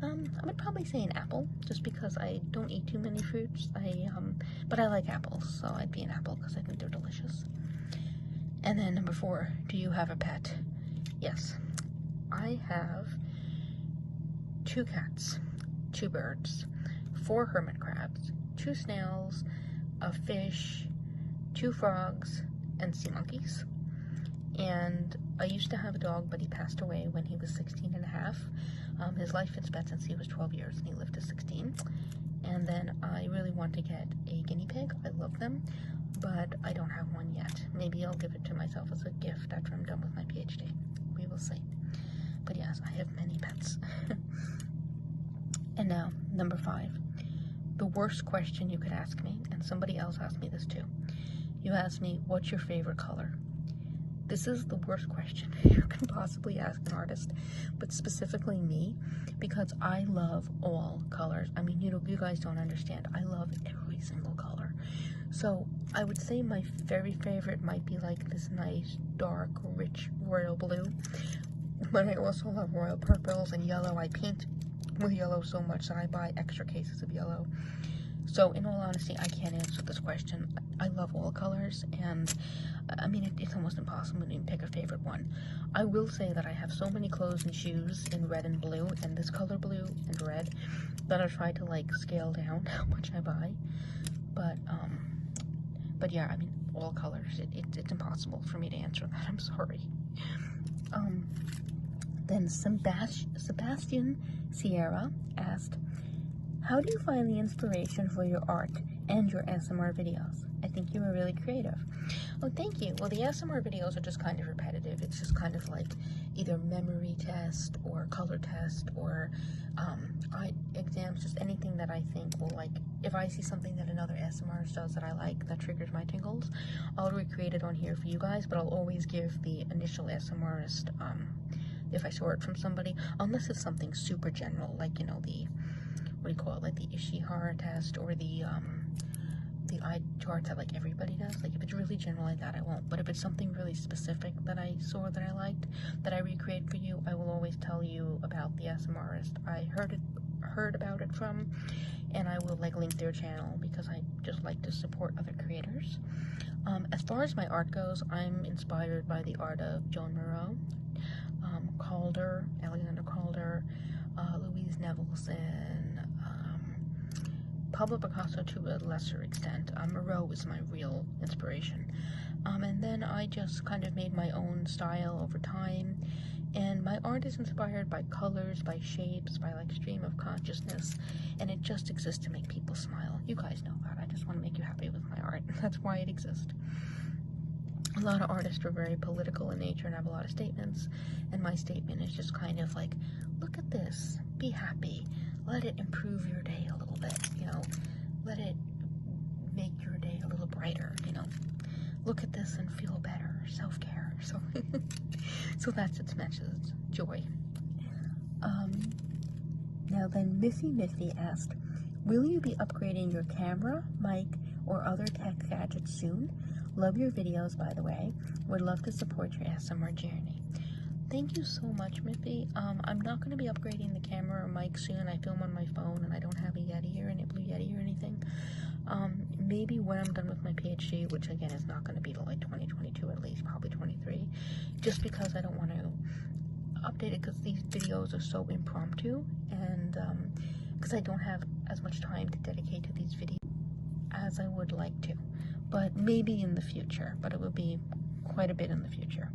I would probably say an apple, just because I don't eat too many fruits. But I like apples, so I'd be an apple because I think they're delicious. And then number 4, do you have a pet? Yes. I have 2 cats, 2 birds, 4 hermit crabs, 2 snails, a fish, 2 frogs, and sea monkeys. And I used to have a dog, but he passed away when he was 16 and a half. His life expectancy was 12 years, and he lived to 16. And then I really want to get a guinea pig. I love them, but I don't have one yet. Maybe I'll give it to myself as a gift after I'm done with my PhD. We will see. But yes, I have many pets. And now, number 5. The worst question you could ask me, and somebody else asked me this too. You asked me, what's your favorite color? This is the worst question you can possibly ask an artist, but specifically me, because I love all colors. I mean, you guys don't understand. I love every single color. So I would say my very favorite might be like this nice, dark, rich royal blue. But I also love royal purples and yellow. I paint with yellow so much that I buy extra cases of yellow. So in all honesty, I can't answer this question. I love all colors, and I mean, it's almost impossible to pick a favorite one. I will say that I have so many clothes and shoes in red and blue, and this color blue and red, that I try to like scale down how much I buy. But yeah, I mean, all colors. It's impossible for me to answer that. I'm sorry. Then Sebastian Sierra asked, how do you find the inspiration for your art and your ASMR videos? I think you were really creative. Oh, thank you. Well, the ASMR videos are just kind of repetitive. It's just kind of like either memory test or color test or eye exams, just anything that I think will, like, if I see something that another ASMRist does that I like, that triggers my tingles, I'll recreate it on here for you guys, but I'll always give the initial ASMRist, if I saw it from somebody, unless it's something super general, like, you know, the, what do you call it, like the Ishihara test, or the eye chart that like everybody does. Like if it's really general like that, I won't. But if it's something really specific that I saw that I liked, that I recreate for you, I will always tell you about the ASMRist I heard about it from, and I will like link their channel because I just like to support other creators. As far as my art goes, I'm inspired by the art of Joan Moreau, Calder, Alexander Calder, Louise Nevelson, Pablo Picasso to a lesser extent. Moreau is my real inspiration. And then I just kind of made my own style over time. And my art is inspired by colors, by shapes, by like stream of consciousness. And it just exists to make people smile. You guys know that. I just want to make you happy with my art. That's why it exists. A lot of artists are very political in nature and have a lot of statements. And my statement is just kind of like, look at this, be happy. Let it improve your day a little bit, you know, let it make your day a little brighter, you know, look at this and feel better, self-care. So, so that's its message, joy. Now then, Miffy asked, will you be upgrading your camera, mic, or other tech gadgets soon? Love your videos, by the way. Would love to support your ASMR journey. Thank you so much, Miffy. I'm not going to be upgrading the camera or mic soon. I film on my phone and I don't have a Yeti or a Blue Yeti or anything. Maybe when I'm done with my PhD, which again is not going to be till like 2022 at least, probably 23, just because I don't want to update it because these videos are so impromptu, and because I don't have as much time to dedicate to these videos as I would like to. But maybe in the future, but it will be quite a bit in the future.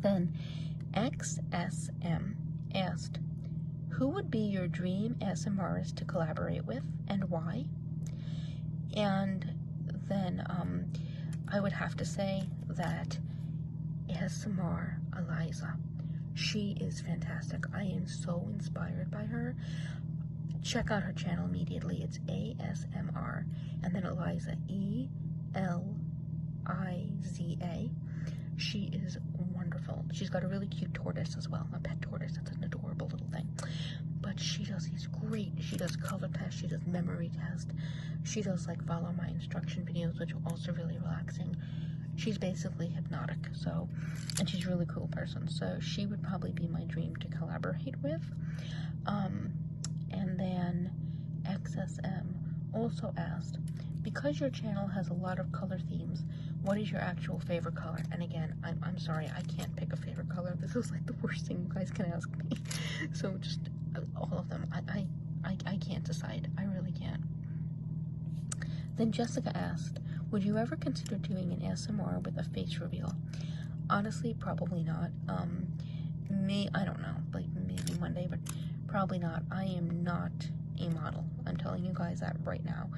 Then XSM asked, who would be your dream ASMRist to collaborate with and why? And then I would have to say that ASMR Eliza. She is fantastic. I am so inspired by her. Check out her channel immediately. It's ASMR and then Eliza, E-L-I-Z-A. She is wonderful. She's got a really cute tortoise as well, a pet tortoise. That's an adorable little thing. But she does these great, she does color tests, she does memory test, she does like follow my instruction videos, which are also really relaxing. She's basically hypnotic, so, and she's a really cool person, so she would probably be my dream to collaborate with. And then XSM also asked, because your channel has a lot of color themes, what is your actual favorite color? And again, I'm sorry, I can't pick a favorite color. This is like the worst thing you guys can ask me. So just all of them. I can't decide. I really can't. Then Jessica asked, would you ever consider doing an ASMR with a face reveal? Honestly, probably not. I don't know, like maybe one day, but probably not. I am not a model. I'm telling you guys that right now.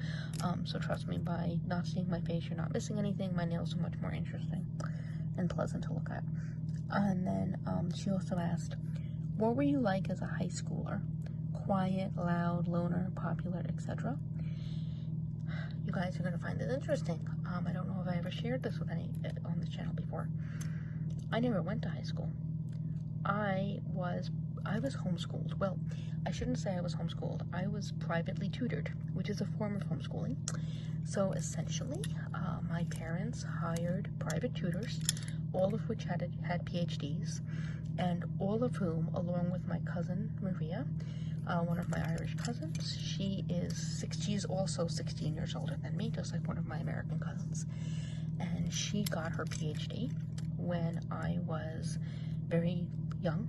So trust me, by not seeing my face, you're not missing anything. My nails are much more interesting and pleasant to look at. And then she also asked, what were you like as a high schooler? Quiet, loud, loner, popular, etc.? You guys are going to find this interesting. I don't know if I ever shared this with any on this channel before. I never went to high school. I was homeschooled. Well, I shouldn't say I was homeschooled. I was privately tutored, which is a form of homeschooling. So essentially, my parents hired private tutors, all of which had PhDs, and all of whom, along with my cousin Maria, one of my Irish cousins, she's also 16 years older than me, just like one of my American cousins, and she got her PhD when I was very young,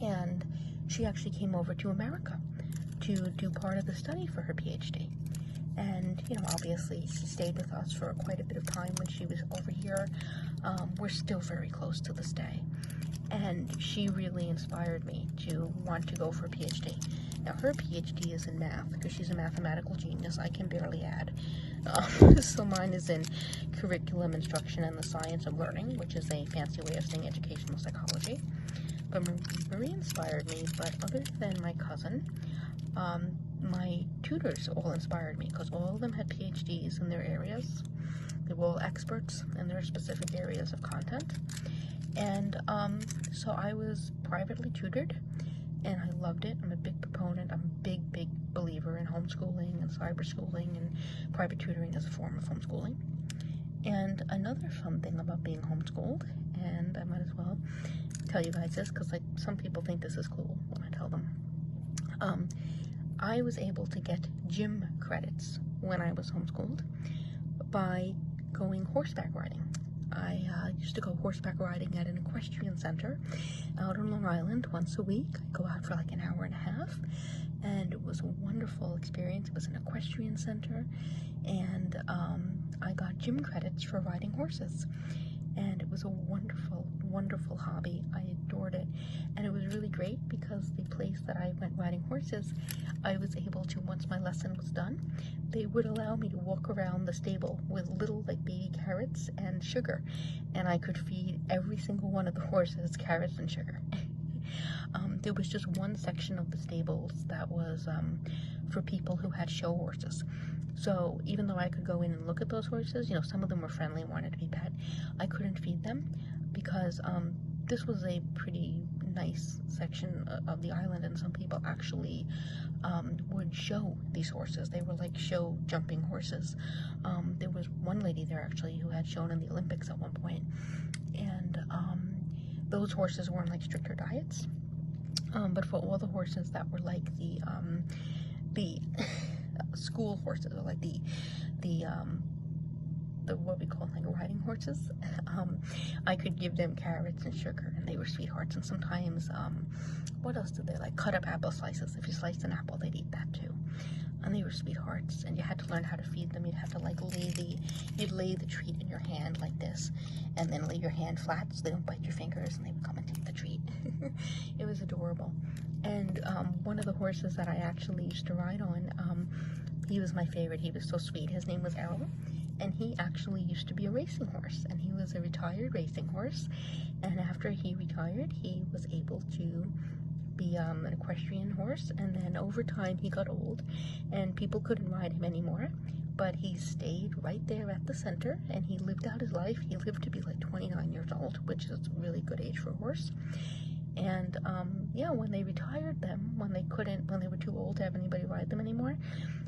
and she actually came over to America to do part of the study for her PhD. And, you know, obviously she stayed with us for quite a bit of time when she was over here. We're still very close to this day. And she really inspired me to want to go for a PhD. Now, her PhD is in math, because she's a mathematical genius. I can barely add. So mine is in curriculum instruction and the science of learning, which is a fancy way of saying educational psychology. But Marie inspired me, but other than my cousin, my tutors all inspired me, because all of them had PhDs in their areas. They were all experts in their specific areas of content. And so I was privately tutored, and I loved it. I'm a big proponent. I'm a big believer in homeschooling and cyberschooling and private tutoring as a form of homeschooling. And another fun thing about being homeschooled, and I might as well tell you guys this, because like some people think this is cool when I tell them. I was able to get gym credits when I was homeschooled by going horseback riding. I used to go horseback riding at an equestrian center out on Long Island once a week. I'd go out for like an hour and a half, and it was a wonderful experience. It was an equestrian center, and I got gym credits for riding horses. And it was a wonderful hobby. I adored it. And it was really great because the place that I went riding horses, I was able to, once my lesson was done, they would allow me to walk around the stable with little like baby carrots and sugar. And I could feed every single one of the horses carrots and sugar. There was just one section of the stables that was for people who had show horses. So even though I could go in and look at those horses, you know, some of them were friendly and wanted to be pet, I couldn't feed them because this was a pretty nice section of the island, and some people actually would show these horses. They were like show jumping horses. There was one lady there actually who had shown in the Olympics at one point, and those horses were on like stricter diets. But for all the horses that were like the school horses, or like the what we call like riding horses, I could give them carrots and sugar, and they were sweethearts. And sometimes, what else did they like? Cut up apple slices. If you sliced an apple, they'd eat that too. And they were sweethearts, and you had to learn how to feed them. You'd have to like you'd lay the treat in your hand like this, and then lay your hand flat so they don't bite your fingers, and they would come and take the treat. It was adorable. And one of the horses that I actually used to ride on, he was my favorite. He was so sweet. His name was Errol, and he actually used to be a racing horse, and he was a retired racing horse. And after he retired, he was able to be an equestrian horse, and then over time he got old and people couldn't ride him anymore, but he stayed right there at the center and he lived out his life. He lived to be like 29 years old, which is a really good age for a horse. And yeah, when they retired them, when they were too old to have anybody ride them anymore,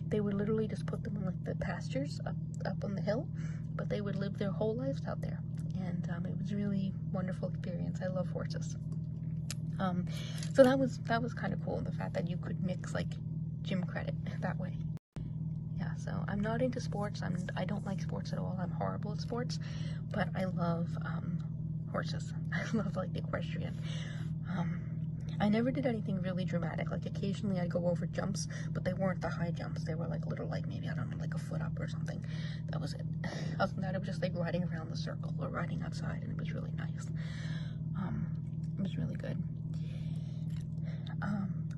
they would literally just put them in like the pastures up on the hill, but they would live their whole lives out there. And it was a really wonderful experience. I love horses. So that was kind of cool, the fact that you could mix like gym credit that way. Yeah, so I'm not into sports. I don't like sports at all. I'm horrible at sports, but I love horses. I love like the equestrian. I never did anything really dramatic. Like occasionally I'd go over jumps, but they weren't the high jumps. They were like little, like maybe, I don't know, like a foot up or something. That was it. Other than that, it was just like riding around the circle or riding outside, and it was really nice. It was really good.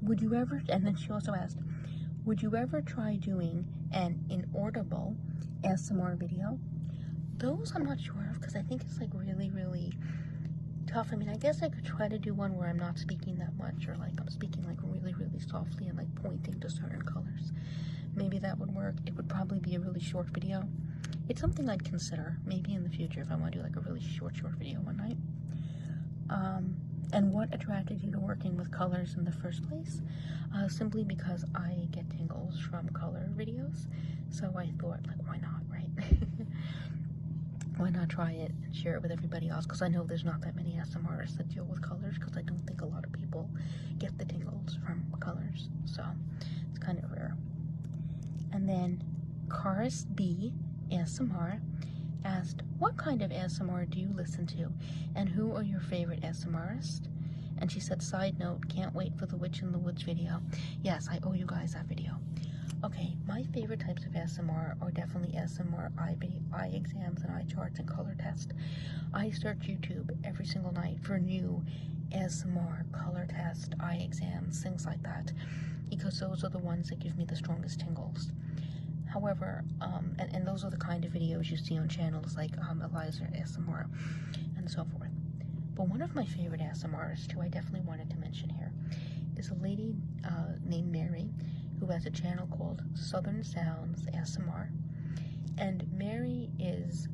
Would you ever, and then she also asked, would you ever try doing an inaudible ASMR video? Those I'm not sure of, because I think it's like really tough. I mean, I guess I could try to do one where I'm not speaking that much, or like I'm speaking like really softly and like pointing to certain colors. Maybe that would work. It would probably be a really short video. It's something I'd consider maybe in the future if I want to do like a really short video one night. And what attracted you to working with colors in the first place? Simply because I get tingles from color videos, so I thought, like, why not, right? why not try it and share it with everybody else? Because I know there's not that many ASMRs that deal with colors, because I don't think a lot of people get the tingles from colors, so it's kind of rare. And then Karis B ASMR asked, what kind of ASMR do you listen to, and who are your favorite ASMRists? And she said, side note, can't wait for the Witch in the Woods video. Yes, I owe you guys that video. Okay, my favorite types of ASMR are definitely ASMR eye exams and eye charts and color test. I search YouTube every single night for new ASMR, color test, eye exams, things like that, because those are the ones that give me the strongest tingles. However, and those are the kind of videos you see on channels like Eliza ASMR and so forth. But one of my favorite ASMRs, who I definitely wanted to mention here, is a lady named Mary, who has a channel called Southern Sounds ASMR. And Mary is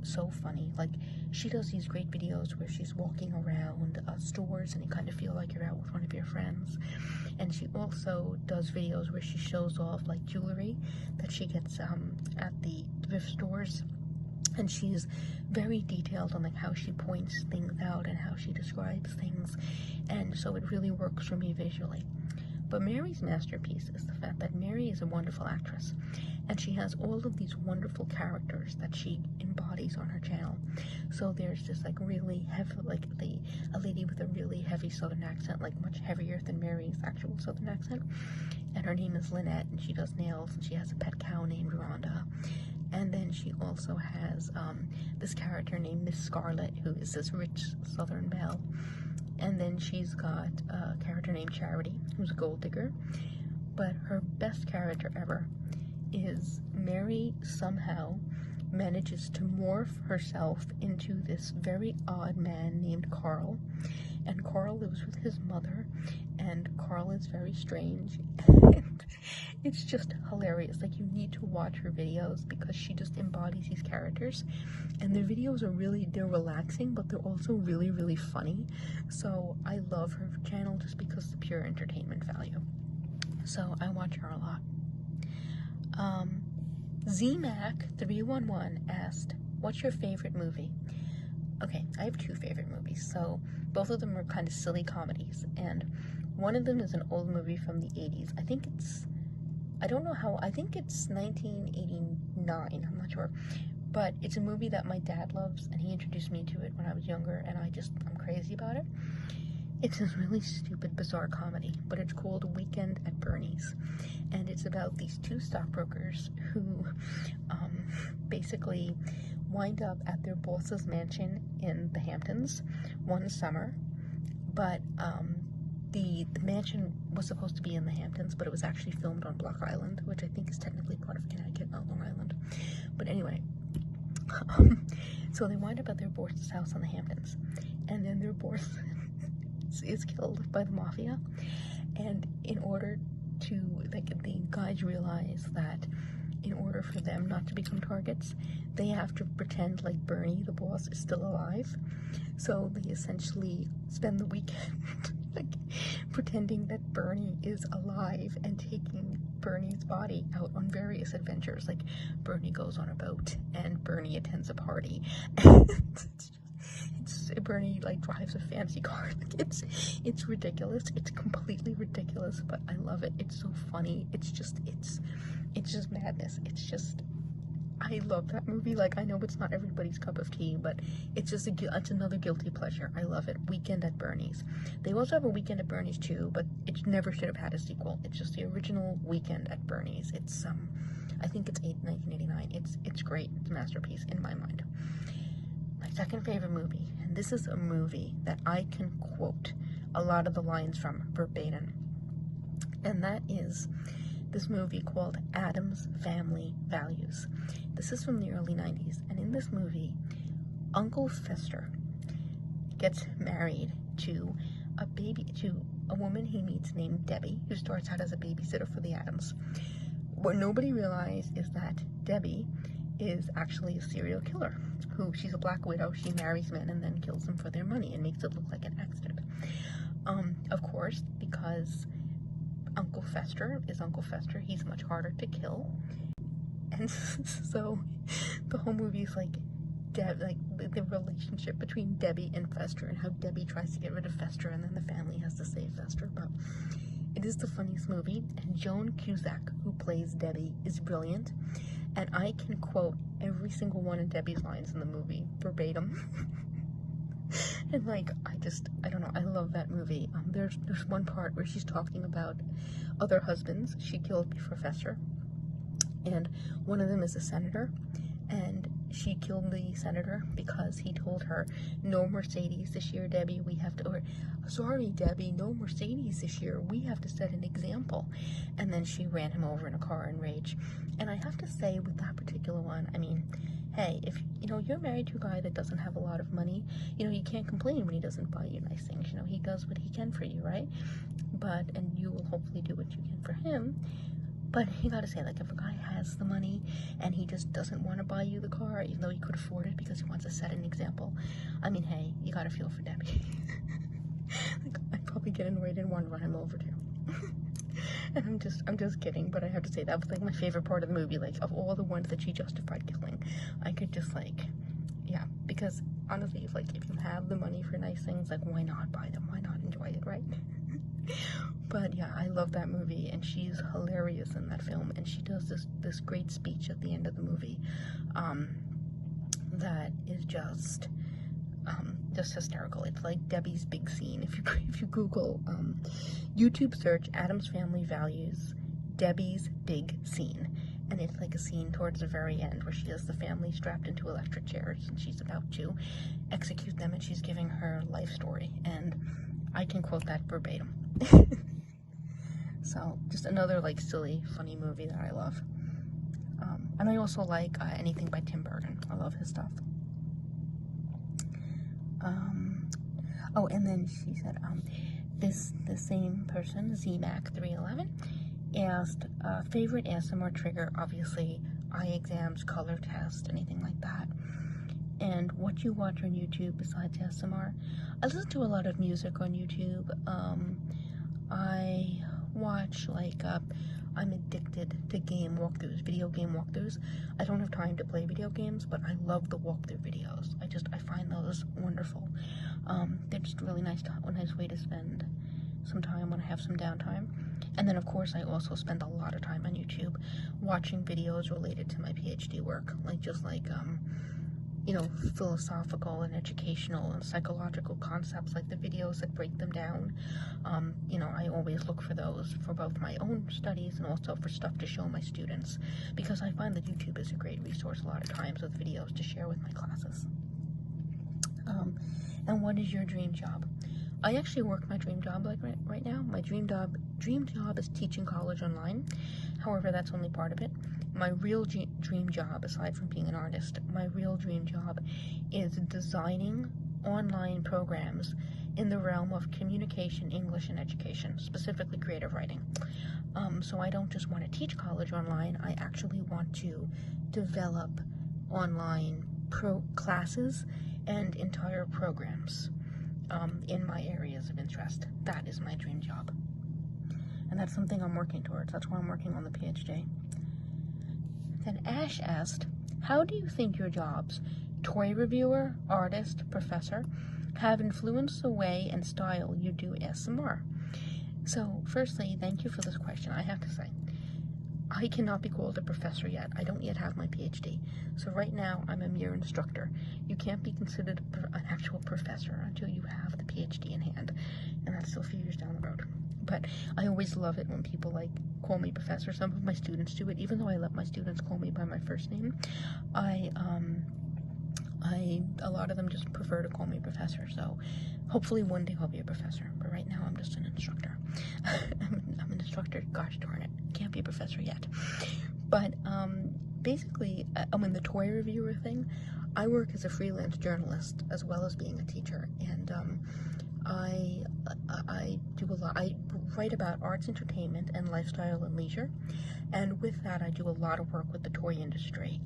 so funny. Like, she does these great videos where she's walking around stores and you kind of feel like you're out with one of your friends. And she also does videos where she shows off like jewelry that she gets at the thrift stores. And she's very detailed on like how she points things out and how she describes things. And so it really works for me visually. But Mary's masterpiece is the fact that Mary is a wonderful actress, and she has all of these wonderful characters that she embodies on her channel. So there's this like really heavy, like a lady with a really heavy Southern accent, like much heavier than Mary's actual Southern accent, and her name is Lynette, and she does nails, and she has a pet cow named Rhonda. And then she also has this character named Miss Scarlet, who is this rich Southern belle. And then she's got a character named Charity, who's a gold digger. But her best character ever is Mary somehow manages to morph herself into this very odd man named Carl. And Carl lives with his mother, and Carl is very strange. And it's just hilarious. Like, you need to watch her videos because she just embodies these characters. And their videos are they're relaxing, but they're also really, really funny. So I love her channel just because of the pure entertainment value. So I watch her a lot. ZMac311 asked, what's your favorite movie? Okay, I have two favorite movies. So both of them are kind of silly comedies. And one of them is an old movie from the 80s. I think it's 1989. I'm not sure. But it's a movie that my dad loves, and he introduced me to it when I was younger, and I'm crazy about it. It's this really stupid, bizarre comedy, but it's called Weekend at Bernie's. And it's about these two stockbrokers who basically wind up at their boss's mansion in the Hamptons one summer. But the mansion was supposed to be in the Hamptons, but it was actually filmed on Block Island, which I think is technically part of Connecticut, not Long Island. But anyway, so they wind up at their boss's house in the Hamptons, and then their boss is killed by the mafia. And in order to, like, the guys realize that in order for them not to become targets, they have to pretend like Bernie, the boss, is still alive. So they essentially spend the weekend like pretending that Bernie is alive and taking Bernie's body out on various adventures. Like, Bernie goes on a boat and Bernie attends a party. Bernie like drives a fancy car. Like, it's ridiculous. It's completely ridiculous, but I love it. It's so funny. It's just madness. I love that movie. Like, I know it's not everybody's cup of tea, but it's another guilty pleasure. I love it. Weekend at Bernie's. They also have a Weekend at Bernie's too, but it never should have had a sequel. It's just the original Weekend at Bernie's. It's I think it's 1989. It's great. It's a masterpiece in my mind. My second favorite movie, and this is a movie that I can quote a lot of the lines from verbatim, and that is this movie called Addams Family Values. This is from the early 90s, and in this movie, Uncle Fester gets married to a woman he meets named Debbie, who starts out as a babysitter for the Addams. What nobody realized is that Debbie is actually a serial killer. She's a black widow. She marries men and then kills them for their money and makes it look like an accident. Of course, because Uncle Fester is Uncle Fester, he's much harder to kill. And so the whole movie is like the relationship between Debbie and Fester, and how Debbie tries to get rid of Fester, and then the family has to save Fester. But it is the funniest movie, and Joan Cusack, who plays Debbie, is brilliant, and I can quote every single one of Debbie's lines in the movie verbatim. And like, I don't know, I love that movie. There's one part where she's talking about other husbands she killed before Fester, and one of them is a senator, and she killed the senator because he told her, no Mercedes this year, Debbie, we have to, or, sorry, Debbie, no Mercedes this year, we have to set an example. And then she ran him over in a car in rage. And I have to say, with that particular one, I mean, hey, if, you know, you're married to a guy that doesn't have a lot of money, you know, you can't complain when he doesn't buy you nice things, you know, he does what he can for you, right? But, and you will hopefully do what you can for him. But you gotta say, like, if a guy has the money and he just doesn't want to buy you the car, even though he could afford it because he wants to set an example, I mean, hey, you gotta feel for Debbie. Like, I'd probably get annoyed and want to run him over too. And I'm just kidding, but I have to say, that was like my favorite part of the movie. Like, of all the ones that she justified killing, I could just, like, yeah, because honestly, if you have the money for nice things, like, why not buy them? Why not enjoy it, right? But yeah, I love that movie, and she's hilarious in that film, and she does this great speech at the end of the movie that is just hysterical. It's like Debbie's big scene. If you Google YouTube search Addams Family Values Debbie's big scene, and it's like a scene towards the very end where she has the family strapped into electric chairs and she's about to execute them, and she's giving her life story, and I can quote that verbatim. So, just another, like, silly, funny movie that I love. And I also like anything by Tim Burton. I love his stuff. Oh, and then she said, the same person, ZMac311, asked, favorite ASMR trigger, obviously, eye exams, color test, anything like that. And what you watch on YouTube besides ASMR? I listen to a lot of music on YouTube. I watch, like, I'm addicted to game walkthroughs, video game walkthroughs. I don't have time to play video games, but I love the walkthrough videos. I find those wonderful. They're just a really nice way to spend some time when I have some downtime. And then, of course, I also spend a lot of time on YouTube watching videos related to my PhD work, you know, philosophical and educational and psychological concepts, like the videos that break them down. You know, I always look for those for both my own studies and also for stuff to show my students, because I find that YouTube is a great resource a lot of times with videos to share with my classes. And what is your dream job? I actually work my dream job like right now. My dream job is teaching college online. However, that's only part of it. My real dream job, aside from being an artist, my real dream job is designing online programs in the realm of communication, English, and education, specifically creative writing. So I don't just want to teach college online, I actually want to develop online classes and entire programs in my areas of interest. That is my dream job. And that's something I'm working towards. That's why I'm working on the PhD. Then Ash asked, how do you think your jobs, toy reviewer, artist, professor, have influenced the way and style you do ASMR? So, firstly, thank you for this question. I have to say, I cannot be called a professor yet. I don't yet have my PhD. So right now, I'm a mere instructor. You can't be considered an actual professor until you have the PhD in hand. And that's still a few years down the road. But I always love it when people, like, call me professor. Some of my students do it. Even though I let my students call me by my first name, a lot of them just prefer to call me professor. So hopefully one day I'll be a professor. But right now, I'm just an instructor. I'm an instructor. Gosh darn it. Can't be a professor yet. But basically, the toy reviewer thing, I work as a freelance journalist as well as being a teacher, and I do a lot. I write about arts, entertainment, and lifestyle and leisure, and with that I do a lot of work with the toy industry,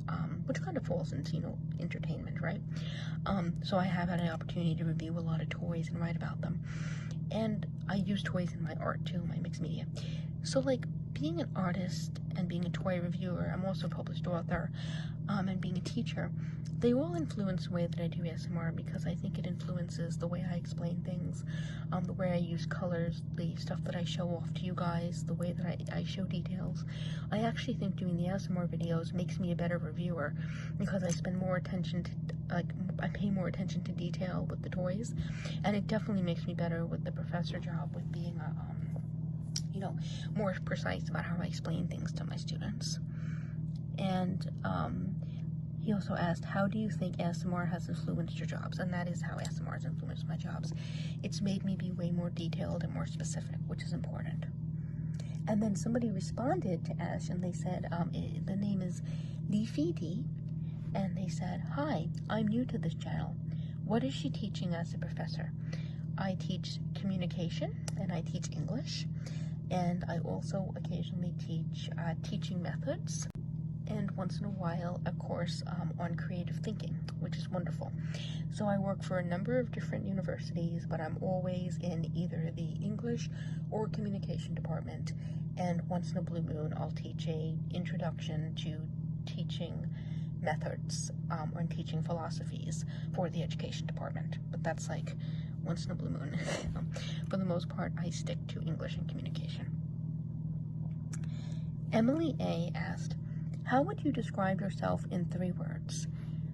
which kind of falls into, you know, entertainment, right? So I have had an opportunity to review a lot of toys and write about them, and I use toys in my art too, my mixed media. So, like, being an artist and being a toy reviewer, I'm also a published author, and being a teacher, they all influence the way that I do ASMR, because I think it influences the way I explain things, the way I use colors, the stuff that I show off to you guys, the way that I show details. I actually think doing the ASMR videos makes me a better reviewer, because I spend more attention to, I pay more attention to detail with the toys, and it definitely makes me better with the professor job, with being a, more precise about how I explain things to my students. And he also asked, how do you think ASMR has influenced your jobs? And that is how ASMR has influenced my jobs. It's made me be way more detailed and more specific, which is important. And then somebody responded to Ash, and they said, the name is Leafy, and they said, hi, I'm new to this channel. What is she teaching as a professor? I teach communication, and I teach English, and I also occasionally teach teaching methods, and once in a while a course on creative thinking, which is wonderful. So I work for a number of different universities, but I'm always in either the English or communication department, and once in a blue moon I'll teach a introduction to teaching methods or teaching philosophies for the education department, but that's like once in a blue moon. For the most part, I stick to English and communication. Emily A. asked, how would you describe yourself in 3 words?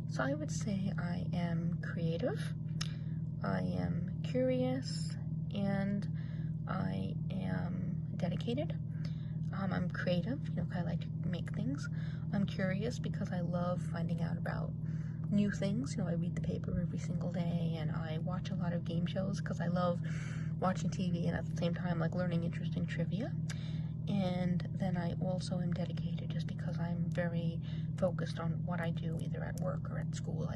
So I would say I am creative, I am curious, and I am dedicated. I'm creative, I like to make things. I'm curious because I love finding out about new things. I read the paper every single day, and I watch a lot of game shows because I love watching TV and at the same time like learning interesting trivia. And then I also am dedicated just because I'm very focused on what I do, either at work or at school.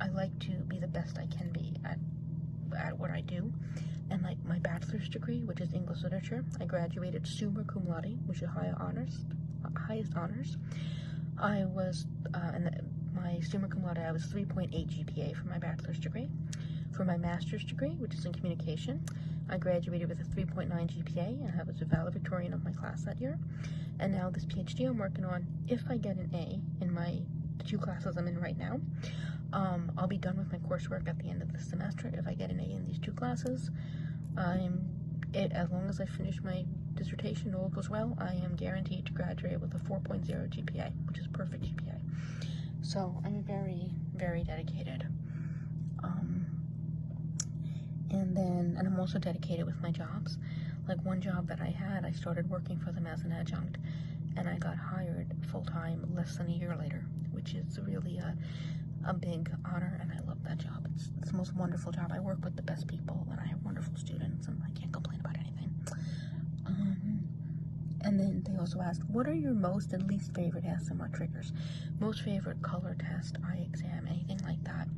I like to be the best I can be at what I do. And like my bachelor's degree, which is English literature, I graduated summa cum laude, which is highest honors. I was, my summa cum laude, I was 3.8 GPA for my bachelor's degree. For my master's degree, which is in communication, I graduated with a 3.9 GPA, and I was a valedictorian of my class that year. And now this PhD I'm working on, if I get an A in the 2 classes I'm in right now, I'll be done with my coursework at the end of the semester. If I get an A in these 2 classes, as long as I finish my dissertation, all goes well, I am guaranteed to graduate with a 4.0 GPA, which is perfect GPA. So I'm very, very dedicated. And I'm also dedicated with my jobs. Like one job that I had, I started working for them as an adjunct, and I got hired full-time less than a year later, which is really a big honor, and I love that job. It's the most wonderful job. I work with the best people, and I have wonderful students, and I can't complain about anything. And then they also asked, what are your most and least favorite ASMR triggers? Most favorite color test, eye exam, anything like that.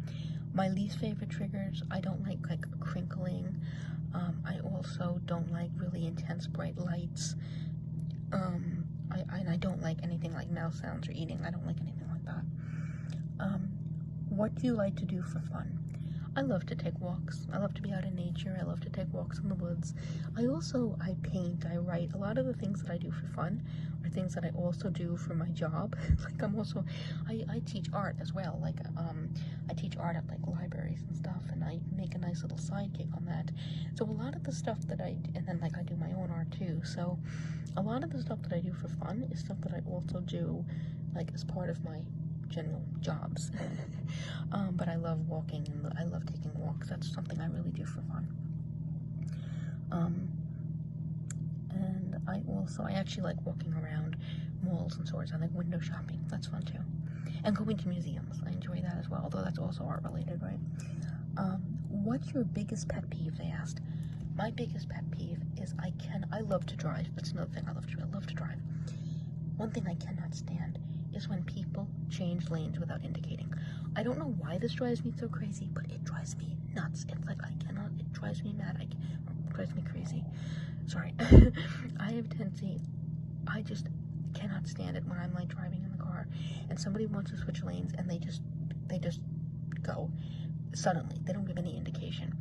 My least favorite triggers, I don't like crinkling. I also don't like really intense bright lights. I don't like anything like mouth sounds or eating. I don't like anything like that. What do you like to do for fun? I love to take walks. I love to be out in nature. I love to take walks in the woods. I paint, I write. A lot of the things that I do for fun are things that I also do for my job. Like I teach art as well. Like I teach art at like libraries and stuff, and I make a nice little side gig on that. So a lot of the stuff that and then like I do my own art too. So a lot of the stuff that I do for fun is stuff that I also do like as part of my general jobs. But I love walking, and I love taking walks. That's something I really do for fun. And I actually like walking around malls and stores. I like window shopping. That's fun too. And going to museums. I enjoy that as well, although that's also art related, right? What's your biggest pet peeve, they asked. My biggest pet peeve is I love to drive. That's another thing I love to do. I love to drive. One thing I cannot stand is when people change lanes without indicating. I don't know why this drives me so crazy, but it drives me nuts. It's like it drives me mad. It drives me crazy. Sorry. I have a tendency, I just cannot stand it when I'm like driving in the car and somebody wants to switch lanes and they just go suddenly. They don't give any indication.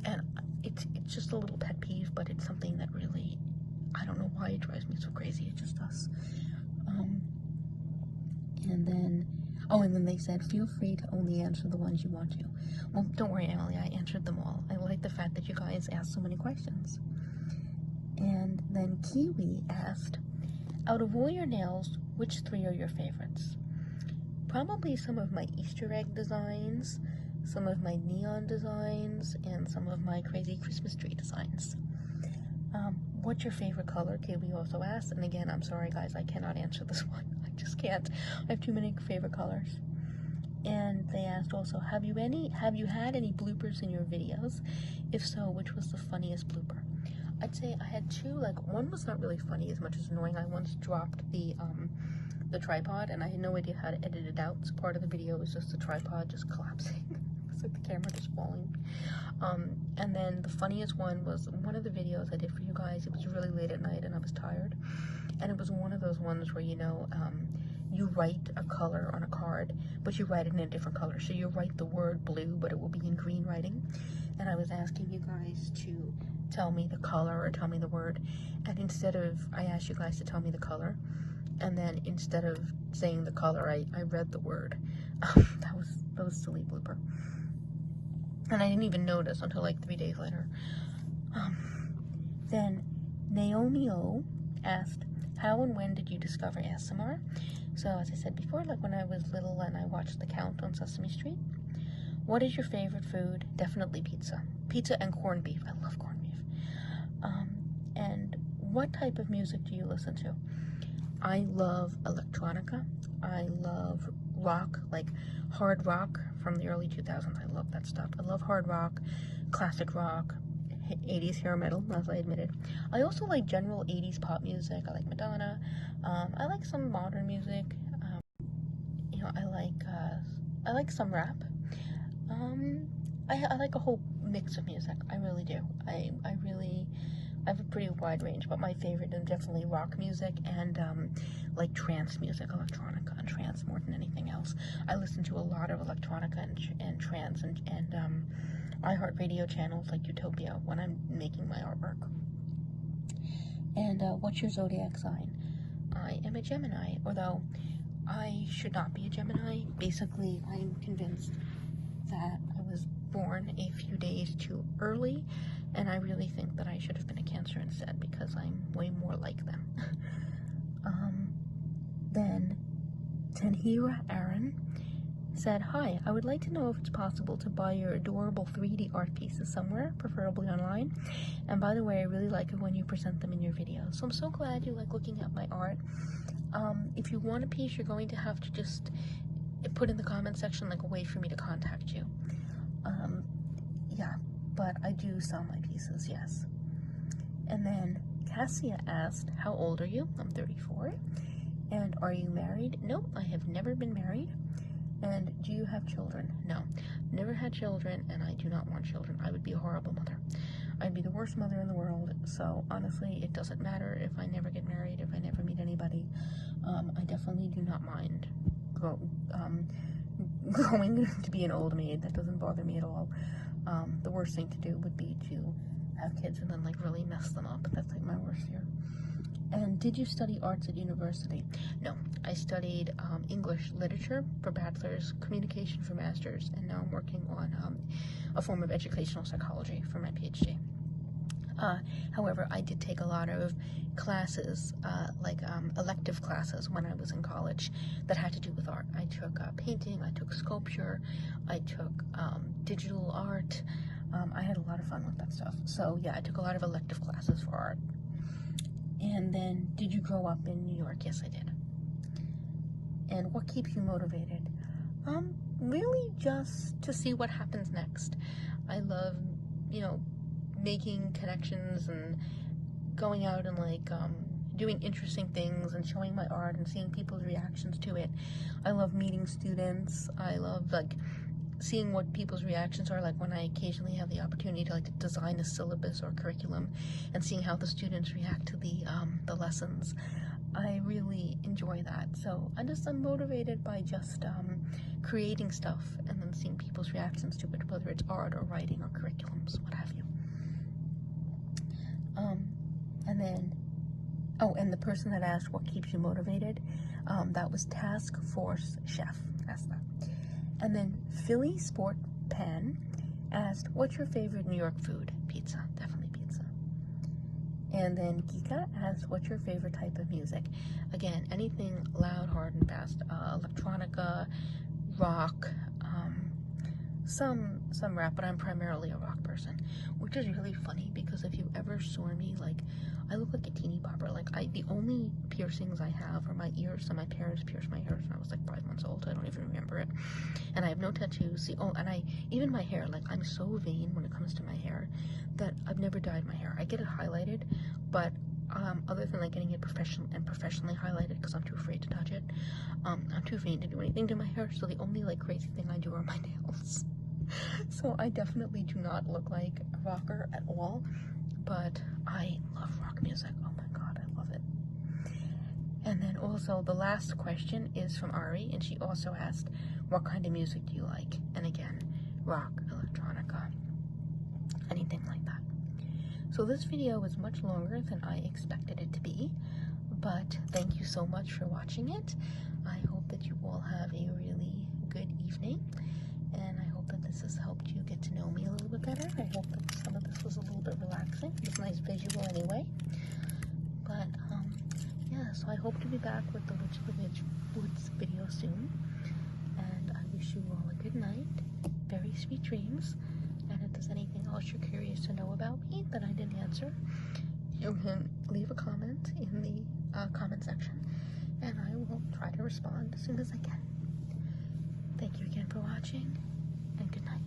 And it's just a little pet peeve, but it's something that really, I don't know why it drives me so crazy. It just does. And then, oh, and then they said, feel free to only answer the ones you want to. Well, don't worry, Emily, I answered them all. I like the fact that you guys asked so many questions. And then Kiwi asked, out of all your nails, which 3 are your favorites? Probably some of my Easter egg designs, some of my neon designs, and some of my crazy Christmas tree designs. What's your favorite color? Kiwi also asked. And again, I'm sorry guys, I cannot answer this one. I just can't. I have too many favorite colors. And they asked also, have you had any bloopers in your videos? If so, which was the funniest blooper? I'd say I had 2. Like, one was not really funny as much as annoying. I once dropped the tripod, and I had no idea how to edit it out. So part of the video was just the tripod just collapsing. It's like the camera just falling. And then the funniest one was one of the videos I did for you guys. It was really late at night and I was tired. And it was one of those ones where, you know, you write a color on a card, but you write it in a different color. So you write the word blue, but it will be in green writing. And I was asking you guys to tell me the color or tell me the word. And I asked you guys to tell me the color. And then instead of saying the color, I read the word. That was a silly blooper. And I didn't even notice until like 3 days later. Then Naomi O asked, how and when did you discover ASMR? So as I said before, like when I was little and I watched The Count on Sesame Street. What is your favorite food? Definitely pizza. Pizza and corned beef. I love corned beef. And what type of music do you listen to? I love electronica. I love rock, like hard rock from the early 2000s. I love that stuff. I love hard rock, classic rock, 80s hair metal, as I admitted. I also like general 80s pop music. I like Madonna. I like some modern music. You know, I like some rap. I like a whole mix of music. I really do. I have a pretty wide range, but my favorite is definitely rock music and like trance music, electronica and trance more than anything else. I listen to a lot of electronica and trance and iHeartRadio channels like Utopia when I'm making my artwork. And what's your zodiac sign? I am a Gemini, although I should not be a Gemini. Basically, I'm convinced that I was born a few days too early, and I really think that I should have been a Cancer instead because I'm way more like them. Then Tanhira Aaron said, hi, I would like to know if it's possible to buy your adorable 3D art pieces somewhere, preferably online. And by the way, I really like it when you present them in your videos. So I'm so glad you like looking at my art. If you want a piece, you're going to have to just put in the comment section like a way for me to contact you. Yeah, but I do sell my pieces, yes. And then Cassia asked, how old are you? I'm 34. And are you married? No, I have never been married. And do you have children? No, never had children, and I do not want children. I would be a horrible mother. I'd be the worst mother in the world. So honestly, it doesn't matter if I never get married, if I never meet anybody. I definitely do not mind growing to be an old maid. That doesn't bother me at all. The worst thing to do would be to have kids and then like really mess them up. That's like my worst fear. And did you study arts at university? No, I studied English literature for bachelor's, communication for master's, and now I'm working on a form of educational psychology for my PhD. However, I did take a lot of classes, like elective classes when I was in college that had to do with art. I took painting, I took sculpture, I took digital art. I had a lot of fun with that stuff. So yeah, I took a lot of elective classes for art. And then, did you grow up in New York? Yes, I did. And what keeps you motivated? Really just to see what happens next. I love, you know, making connections and going out and like doing interesting things and showing my art and seeing people's reactions to it. I love meeting students. I love like seeing what people's reactions are, like when I occasionally have the opportunity to like design a syllabus or curriculum and seeing how the students react to the lessons. I really enjoy that. So I'm motivated by just creating stuff and then seeing people's reactions to it, whether it's art or writing or curriculums, what have you. And then, Oh, and the person that asked what keeps you motivated, that was Task Force Chef. Asked that. And then Philly Sport Pen asked, what's your favorite New York food? Pizza. Definitely pizza. And then Kika asked, what's your favorite type of music? Again, anything loud, hard, and fast. Electronica, rock, some rap, but I'm primarily a rock person, which is really funny because if you ever saw me, like, I look like a teeny bopper. Like, the only piercings I have are my ears, and my parents pierced my ears when I was like 5 months old. I don't even remember it. And I have no tattoos. Even my hair, like, I'm so vain when it comes to my hair that I've never dyed my hair. I get it highlighted, but other than like getting it professionally highlighted because I'm too afraid to touch it, I'm too vain to do anything to my hair. So the only like crazy thing I do are my nails. So I definitely do not look like a rocker at all, but I love rock music. Oh my god, I love it. And then also the last question is from Ari, and she also asked, what kind of music do you like? And again, rock, electronica, anything like that. So this video was much longer than I expected it to be, but thank you so much for watching it. I hope that you all have a really good evening, and I hope that this has helped you get to know me a little bit better. I hope that some of this was a little bit relaxing. It's a nice visual anyway. But, yeah, so I hope to be back with the Witch of the Woods video soon. And I wish you all a good night, very sweet dreams. And if there's anything else you're curious to know about me that I didn't answer, you can leave a comment in the comment section, and I will try to respond as soon as I can. Thank you again for watching, and good night.